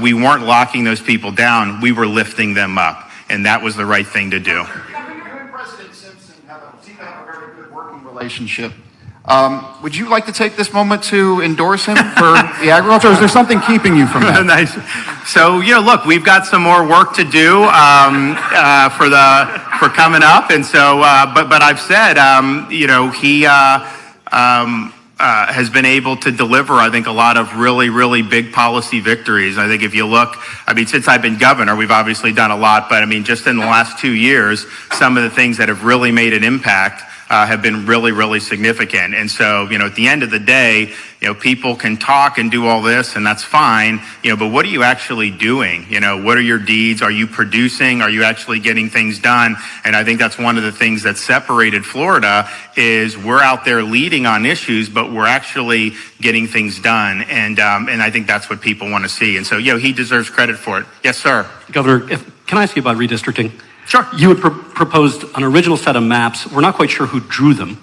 we weren't locking those people down. We were lifting them up. And that was the right thing to do. You and President Simpson seem to have a very good working relationship. Would you like to take this moment to endorse him for the agriculture, or is there something keeping you from that? Nice. So, look, we've got some more work to do for coming up, and so, but I've said, he has been able to deliver, I think, a lot of really, really big policy victories. I think if you look, since I've been governor, we've obviously done a lot, but just in the last 2 years, some of the things that have really made an impact. have been really, really significant. And so, at the end of the day, people can talk and do all this, and that's fine, but what are you actually doing? What are your deeds? Are you producing? Are you actually getting things done? And I think that's one of the things that separated Florida is we're out there leading on issues, but we're actually getting things done. And I think that's what people want to see. And so, he deserves credit for it. Yes, sir. Governor, can I ask you about redistricting? Sure. You had proposed an original set of maps. We're not quite sure who drew them.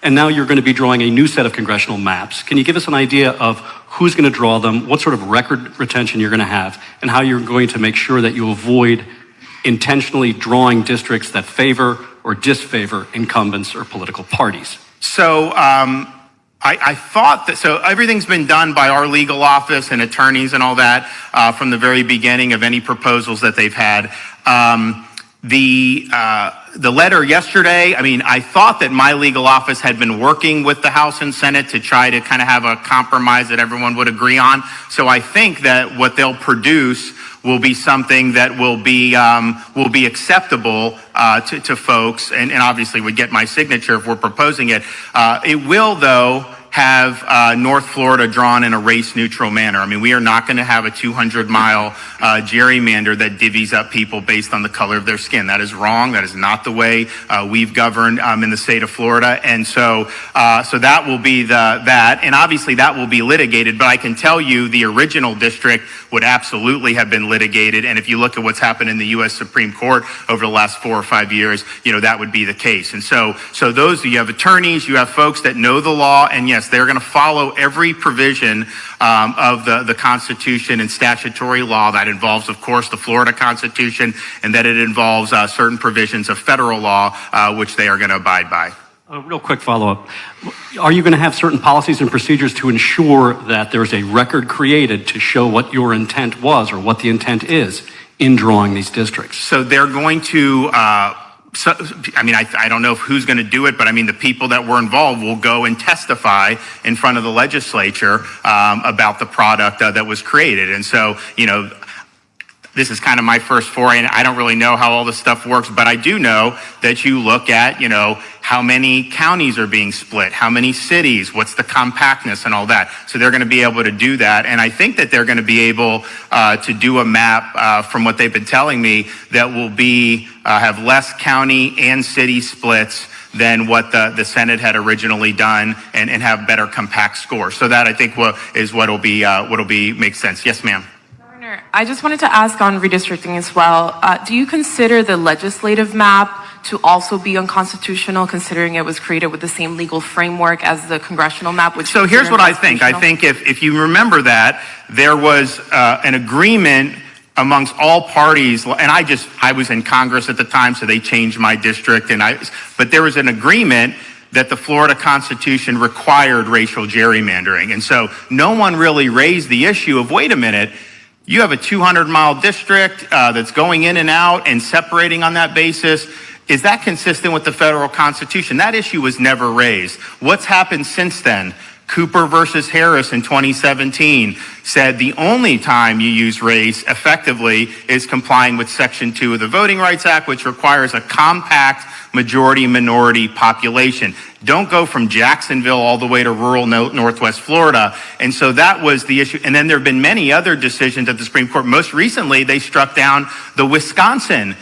And now you're going to be drawing a new set of congressional maps. Can you give us an idea of who's going to draw them, what sort of record retention you're going to have, and how you're going to make sure that you avoid intentionally drawing districts that favor or disfavor incumbents or political parties? So I thought that, so everything's been done by our legal office and attorneys and all that from the very beginning of any proposals that they've had. The letter yesterday, I thought that my legal office had been working with the House and Senate to try to kind of have a compromise that everyone would agree on. So I think that what they'll produce will be something that will be acceptable to folks, and obviously would get my signature if we're proposing it. It will, though, have North Florida drawn in a race-neutral manner. We are not going to have a 200-mile gerrymander that divvies up people based on the color of their skin. That is wrong. That is not the way we've governed in the state of Florida. And so that will be that. And obviously that will be litigated. But I can tell you the original district would absolutely have been litigated. And if you look at what's happened in the U.S. Supreme Court over the last 4 or 5 years, that would be the case. And so you have attorneys, you have folks that know the law, and yes, they're going to follow every provision of the Constitution and statutory law. That involves, of course, the Florida Constitution, and that it involves certain provisions of federal law, which they are going to abide by. A real quick follow-up. Are you going to have certain policies and procedures to ensure that there's a record created to show what your intent was or what the intent is in drawing these districts? So they're going to... I don't know who's going to do it, but the people that were involved will go and testify in front of the legislature about the product that was created. And so, this is kind of my first foray, and I don't really know how all this stuff works, but I do know that you look at, how many counties are being split, how many cities, what's the compactness and all that. So they're going to be able to do that. And I think that they're going to be able to do a map from what they've been telling me that will be have less county and city splits than what the Senate had originally done, and have better compact scores. So that I think what'll be makes sense. Yes, ma'am. Governor, I just wanted to ask on redistricting as well. Do you consider the legislative map to also be unconstitutional, considering it was created with the same legal framework as the congressional map? So here's what I think. I think if you remember that, there was an agreement amongst all parties, and I was in Congress at the time, so they changed my district, but there was an agreement that the Florida Constitution required racial gerrymandering. And so no one really raised the issue of, wait a minute, you have a 200-mile district that's going in and out and separating on that basis. Is that consistent with the federal Constitution? That issue was never raised. What's happened since then? Cooper versus Harris in 2017 said the only time you use race effectively is complying with Section 2 of the Voting Rights Act, which requires a compact majority-minority population. Don't go from Jacksonville all the way to rural Northwest Florida. And so that was the issue. And then there have been many other decisions at the Supreme Court. Most recently, they struck down the Wisconsin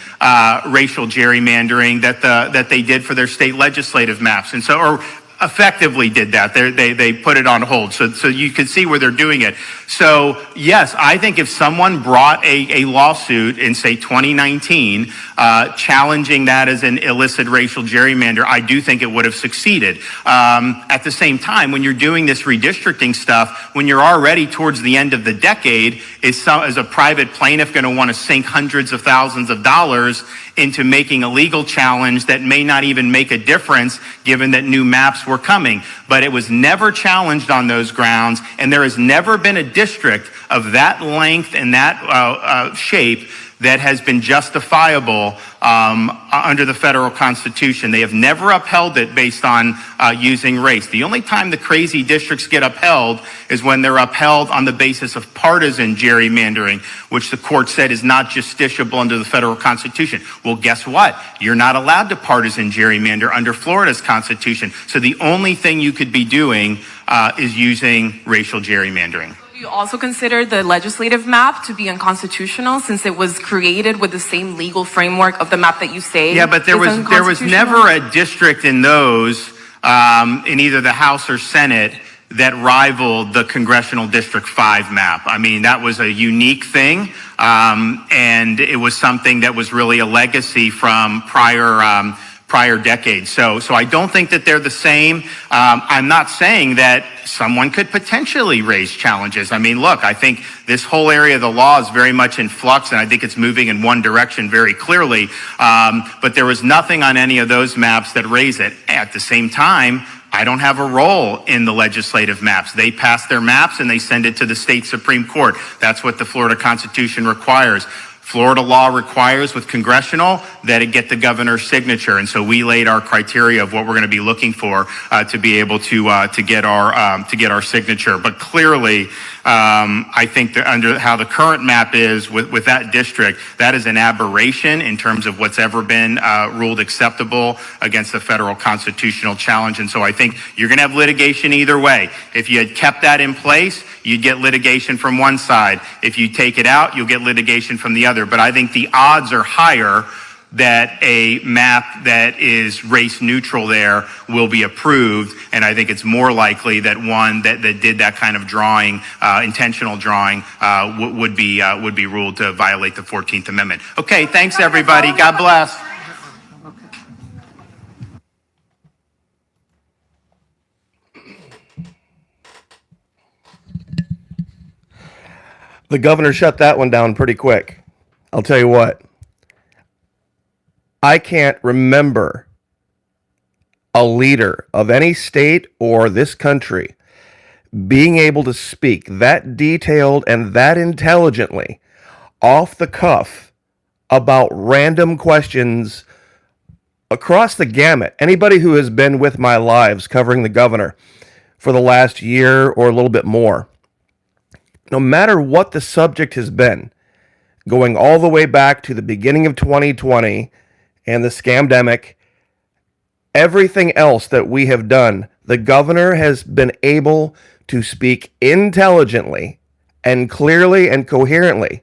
racial gerrymandering that they did for their state legislative maps. And so, or effectively did that. They put it on hold. So you can see where they're doing it. So yes, I think if someone brought a lawsuit in, say, 2019, challenging that as an illicit racial gerrymander, I do think it would have succeeded. At the same time, when you're doing this redistricting stuff, when you're already towards the end of the decade, is a private plaintiff going to want to sink hundreds of thousands of dollars into making a legal challenge that may not even make a difference given that new maps were coming? But it was never challenged on those grounds, and there has never been a district of that length and that shape that has been justifiable under the federal Constitution. They have never upheld it based on using race. The only time the crazy districts get upheld is when they're upheld on the basis of partisan gerrymandering, which the court said is not justiciable under the federal Constitution. Well, guess what? You're not allowed to partisan gerrymander under Florida's Constitution. So the only thing you could be doing is using racial gerrymandering. Do you also consider the legislative map to be unconstitutional since it was created with the same legal framework of the map that you say? Yeah, but there was never a district in those in either the House or Senate that rivaled the Congressional District 5 map. I mean, that was a unique thing, and it was something that was really a legacy from prior decades. So I don't think that they're the same. I'm not saying that someone could potentially raise challenges. I mean, look, I think this whole area of the law is very much in flux, and I think it's moving in one direction very clearly. But there was nothing on any of those maps that raise it. At the same time, I don't have a role in the legislative maps. They pass their maps and they send it to the state Supreme Court. That's what the Florida Constitution requires. Florida law requires with congressional that it get the governor's signature, and so we laid our criteria of what we're going to be looking for to be able to get our signature. But clearly, I think that under how the current map is with that district, that is an aberration in terms of what's ever been ruled acceptable against the federal constitutional challenge. And so I think you're going to have litigation either way. If you had kept that in place, you'd get litigation from one side. If you take it out, you'll get litigation from the other. But I think the odds are higher that a map that is race neutral there will be approved. And I think it's more likely that one that did that kind of drawing, intentional drawing, would be ruled to violate the 14th Amendment. Okay, thanks everybody. God bless. The governor shut that one down pretty quick. I'll tell you what. I can't remember a leader of any state or this country being able to speak that detailed and that intelligently off the cuff about random questions across the gamut. Anybody who has been with my lives covering the governor for the last year or a little bit more, no matter what the subject has been, going all the way back to the beginning of 2020 and the scamdemic, everything else that we have done, the governor has been able to speak intelligently and clearly and coherently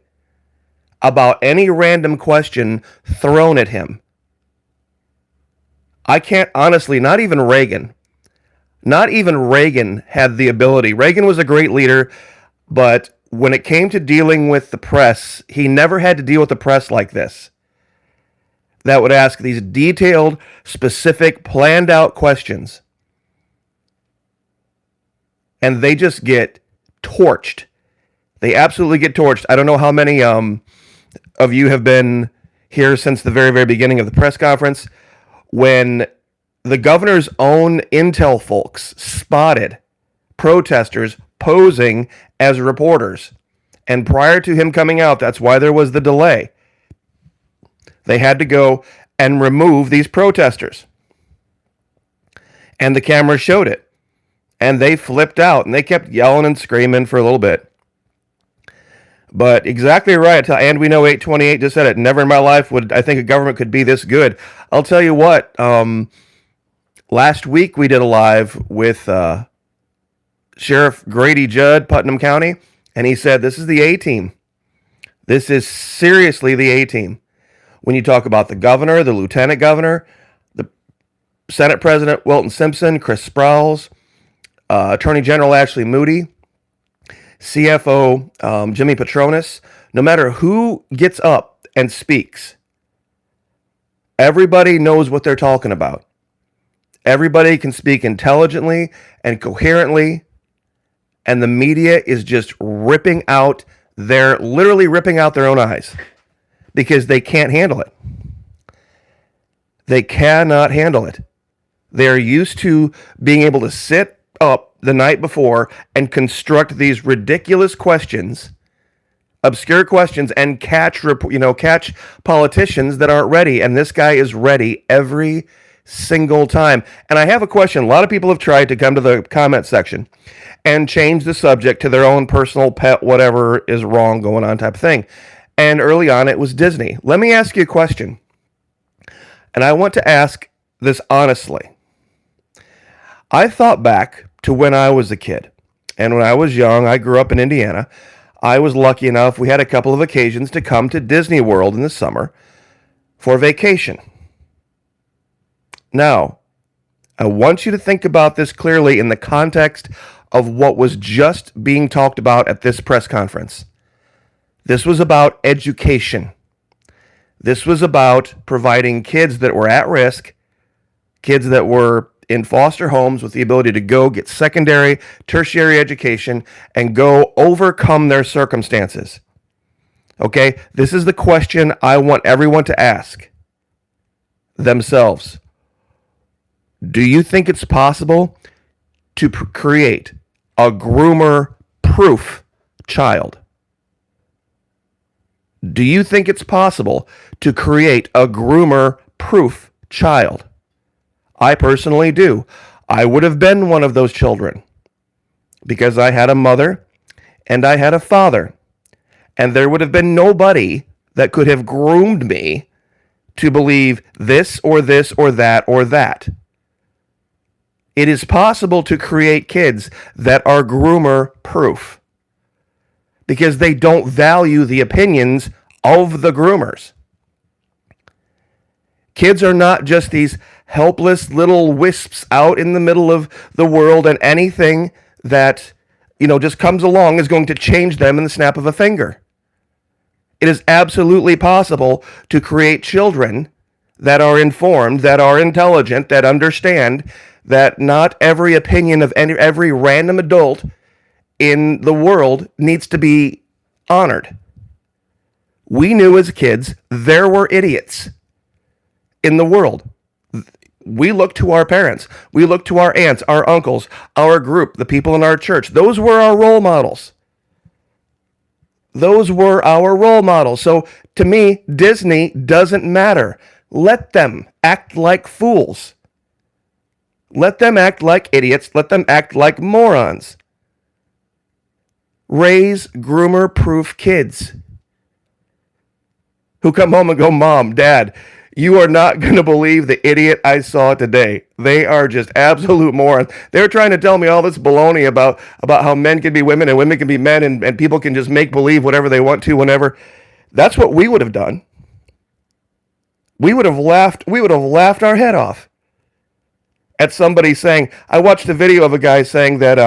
about any random question thrown at him. I can't honestly, not even Reagan had the ability. Reagan was a great leader, but when it came to dealing with the press, he never had to deal with the press like this. That would ask these detailed, specific, planned out questions. And they just get torched. They absolutely get torched. I don't know how many of you have been here since the very, very beginning of the press conference. When the governor's own intel folks spotted protesters posing as reporters. And prior to him coming out, that's why there was the delay. They had to go and remove these protesters. And the camera showed it. And they flipped out and they kept yelling and screaming for a little bit. But exactly right. And we know 828 just said it. Never in my life would I think a government could be this good. I'll tell you what. Last week we did a live with Sheriff Grady Judd, Putnam County, and he said this is the A-team. This is seriously the A-team. When you talk about the governor, the lieutenant governor, the Senate President Wilton Simpson, Chris Sprowls, Attorney General Ashley Moody, CFO Jimmy Petronas, no matter who gets up and speaks, everybody knows what they're talking about. Everybody can speak intelligently and coherently, and the media is just literally ripping out their own eyes because they can't handle it. They cannot handle it. They're used to being able to sit up the night before and construct these ridiculous questions obscure questions and catch politicians that aren't ready. And this guy is ready every single time. And I have a question. A lot of people have tried to come to the comment section and change the subject to their own personal pet, whatever is wrong going on type of thing. And early on, it was Disney. Let me ask you a question. And I want to ask this honestly. I thought back to when I was a kid. And when I was young, I grew up in Indiana. I was lucky enough, we had a couple of occasions to come to Disney World in the summer for vacation. Now, I want you to think about this clearly in the context of what was just being talked about at this press conference. This was about education. This was about providing kids that were at risk, kids that were in foster homes with the ability to go get secondary, tertiary education and go overcome their circumstances. Okay? This is the question I want everyone to ask themselves. Do you think it's possible to create a groomer-proof child? Do you think it's possible to create a groomer-proof child? I personally do. I would have been one of those children because I had a mother and I had a father, and there would have been nobody that could have groomed me to believe this or this or that or that. It is possible to create kids that are groomer-proof because they don't value the opinions of the groomers. Kids are not just these helpless little wisps out in the middle of the world, and anything that, just comes along is going to change them in the snap of a finger. It is absolutely possible to create children that are informed, that are intelligent, that understand that not every opinion of every random adult in the world needs to be honored. We knew as kids there were idiots in the world. We looked to our parents. We looked to our aunts, our uncles, our group, the people in our church. Those were our role models. Those were our role models. So to me, Disney doesn't matter. Let them act like fools. Let them act like idiots. Let them act like morons. Raise groomer-proof kids who come home and go, Mom, Dad, you are not going to believe the idiot I saw today. They are just absolute morons. They're trying to tell me all this baloney about how men can be women and women can be men and people can just make believe whatever they want to whenever. That's what we would have done. We would have laughed our head off at somebody saying, I watched a video of a guy saying that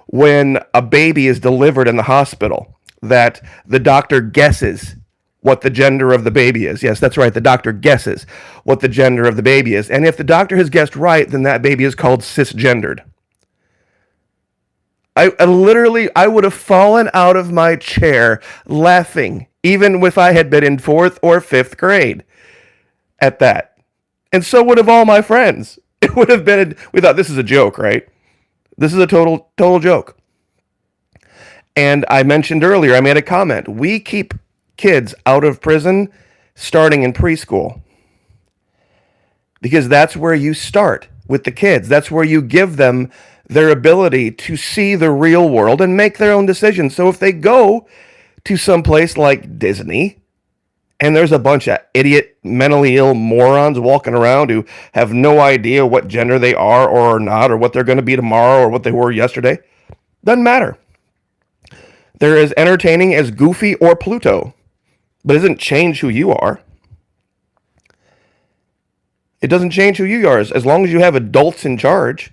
when a baby is delivered in the hospital, that the doctor guesses what the gender of the baby is. Yes, that's right. The doctor guesses what the gender of the baby is. And if the doctor has guessed right, then that baby is called cisgendered. I would have fallen out of my chair laughing, even if I had been in 4th or 5th grade at that. And so would have all my friends. It would have been, we thought this is a joke, right? This is a total joke. And I mentioned earlier, I made a comment. We keep kids out of prison starting in preschool because that's where you start with the kids. That's where you give them their ability to see the real world and make their own decisions. So if they go to some place like Disney and there's a bunch of idiot, mentally ill morons walking around who have no idea what gender they are or are not, or what they're going to be tomorrow or what they were yesterday, doesn't matter. They're as entertaining as Goofy or Pluto. But it doesn't change who you are. It doesn't change who you are. As long as you have adults in charge,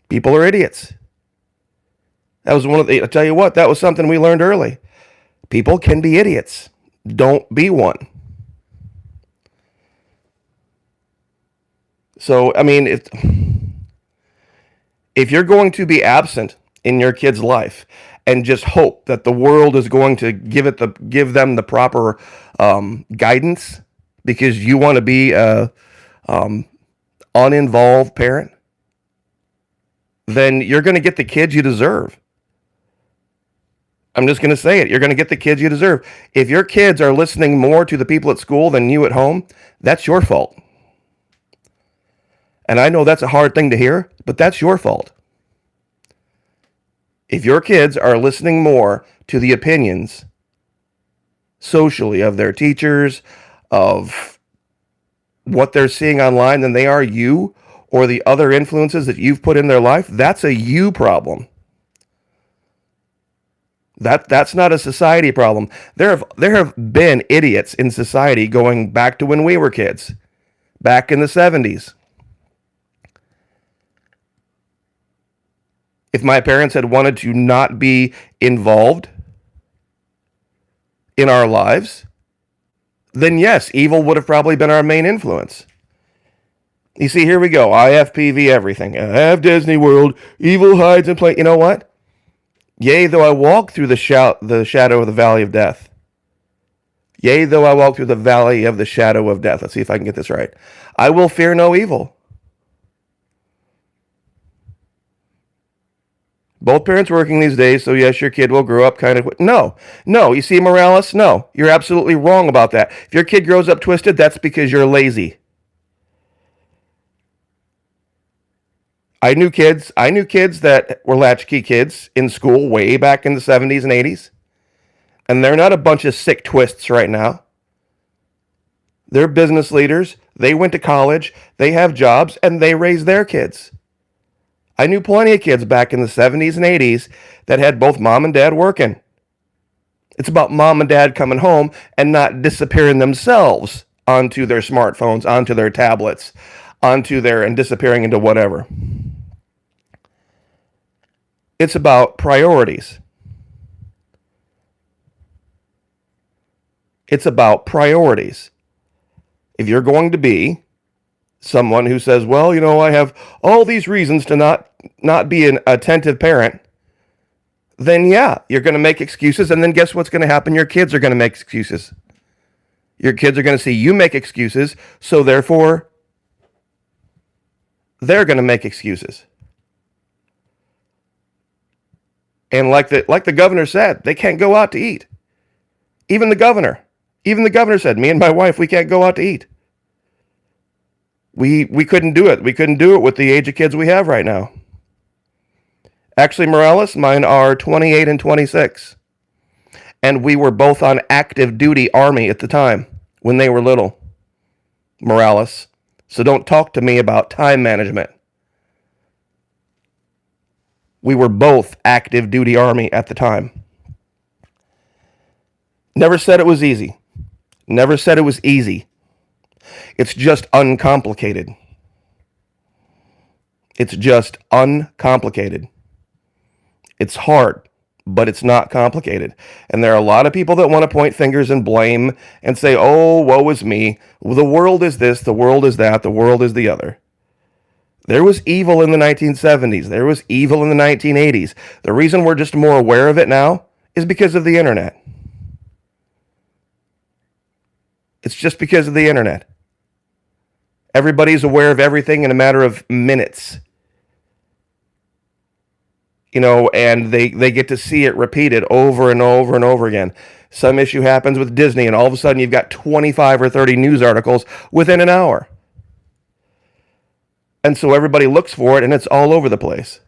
people are idiots. That was I tell you what, that was something we learned early. People can be idiots. Don't be one. So, I mean, if you're going to be absent in your kid's life and just hope that the world is going to give them the proper guidance because you want to be a uninvolved parent, then you're going to get the kids you deserve. I'm just going to say it. You're going to get the kids you deserve. If your kids are listening more to the people at school than you at home, that's your fault. And I know that's a hard thing to hear, but that's your fault. If your kids are listening more to the opinions socially of their teachers, of what they're seeing online than they are you or the other influences that you've put in their life, that's a you problem. That's not a society problem. There have been idiots in society going back to when we were kids, back in the 70s. If my parents had wanted to not be involved in our lives, then yes, evil would have probably been our main influence. You see, here we go. IFPV everything. I have Disney World. Evil hides in plain. You know what? Yea, though I walk through the shadow of the valley of death. Yea, though I walk through the valley of the shadow of death. Let's see if I can get this right. I will fear no evil. Both parents working these days, so yes, your kid will grow up kind of... No. You see, Morales? No. You're absolutely wrong about that. If your kid grows up twisted, that's because you're lazy. I knew kids that were latchkey kids in school way back in the 70s and 80s. And they're not a bunch of sick twists right now. They're business leaders. They went to college. They have jobs, and they raise their kids. I knew plenty of kids back in the 70s and 80s that had both mom and dad working. It's about mom and dad coming home and not disappearing themselves onto their smartphones, onto their tablets, and disappearing into whatever. It's about priorities. It's about priorities. If you're going to be someone who says, well, you know, I have all these reasons to not be an attentive parent, then yeah, you're going to make excuses, and then guess what's going to happen? Your kids are going to make excuses. Your kids are going to see you make excuses, so therefore they're going to make excuses. And like the governor said, they can't go out to eat. Even the governor said, me and my wife, we can't go out to eat. We couldn't do it. We couldn't do it with the age of kids we have right now. Actually, Morales, mine are 28 and 26. And we were both on active duty Army at the time when they were little. Morales. So don't talk to me about time management. We were both active duty Army at the time. Never said it was easy. Never said it was easy. It's just uncomplicated. It's just uncomplicated. It's hard, but it's not complicated. And there are a lot of people that want to point fingers and blame and say, oh, woe is me. The world is this, the world is that, the world is the other. There was evil in the 1970s. There was evil in the 1980s. The reason we're just more aware of it now is because of the internet. It's just because of the internet. Everybody's aware of everything in a matter of minutes. You know, and they get to see it repeated over and over and over again. Some issue happens with Disney, and all of a sudden you've got 25 or 30 news articles within an hour. And so everybody looks for it, and it's all over the place.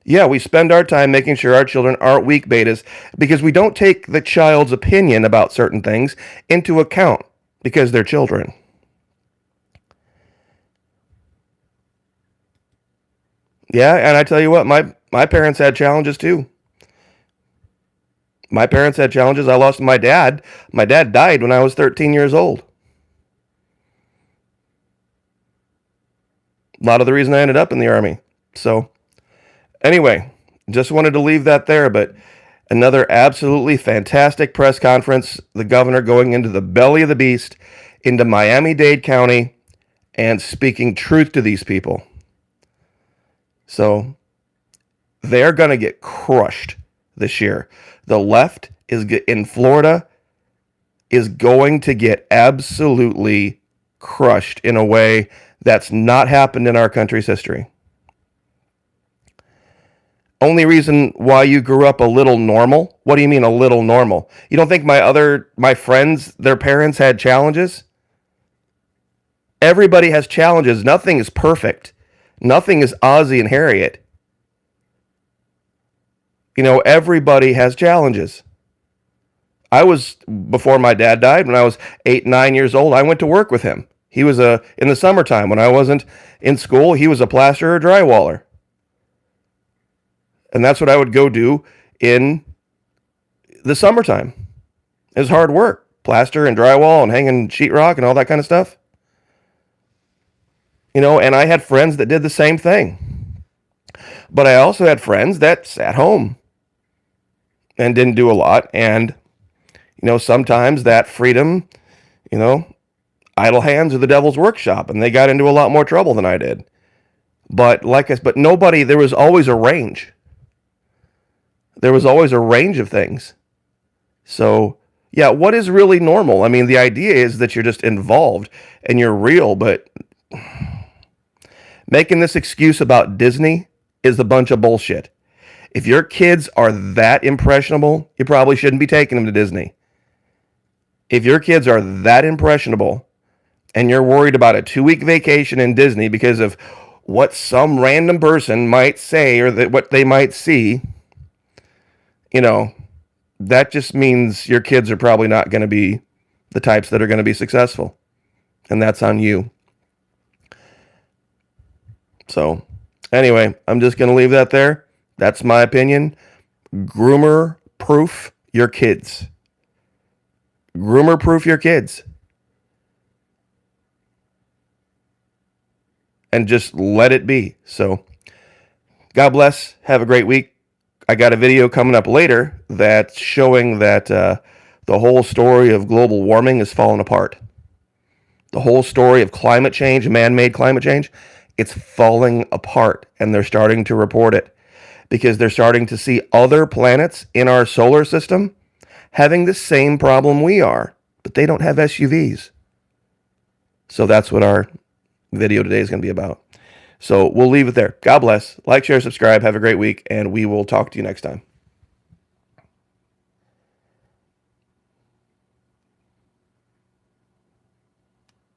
Yeah, we spend our time making sure our children aren't weak betas because we don't take the child's opinion about certain things into account because they're children. Yeah, and I tell you what, my parents had challenges too. My parents had challenges. I lost my dad. My dad died when I was 13 years old. A lot of the reason I ended up in the Army. So, anyway, just wanted to leave that there, but another absolutely fantastic press conference. The governor going into the belly of the beast, into Miami-Dade County, and speaking truth to these people. So, they're going to get crushed this year. The left in Florida is going to get absolutely crushed in a way that's not happened in our country's history. Only reason why you grew up a little normal? What do you mean a little normal? You don't think my friends, their parents had challenges? Everybody has challenges. Nothing is perfect. Nothing is Ozzy and Harriet. You know, everybody has challenges. Before my dad died, when I was 8, 9 years old, I went to work with him. He was in the summertime when I wasn't in school, he was a plasterer or drywaller. And that's what I would go do in the summertime. It was hard work. Plaster and drywall and hanging sheetrock and all that kind of stuff. You know, and I had friends that did the same thing. But I also had friends that sat home and didn't do a lot. And, you know, sometimes that freedom, you know, idle hands are the devil's workshop. And they got into a lot more trouble than I did. But there was always a range. There was always a range of things. So, yeah, what is really normal? I mean, the idea is that you're just involved and you're real, but making this excuse about Disney is a bunch of bullshit. If your kids are that impressionable, you probably shouldn't be taking them to Disney. If your kids are that impressionable and you're worried about a 2-week vacation in Disney because of what some random person might say or what they might see, you know, that just means your kids are probably not going to be the types that are going to be successful. And that's on you. So, anyway, I'm just going to leave that there. That's my opinion. Groomer proof your kids. Groomer proof your kids. And just let it be. So, God bless. Have a great week. I got a video coming up later that's showing that the whole story of global warming is falling apart. The whole story of climate change, man-made climate change, it's falling apart. And they're starting to report it because they're starting to see other planets in our solar system having the same problem we are, but they don't have SUVs. So that's what our video today is going to be about. So we'll leave it there. God bless. Like, share, subscribe. Have a great week, and we will talk to you next time.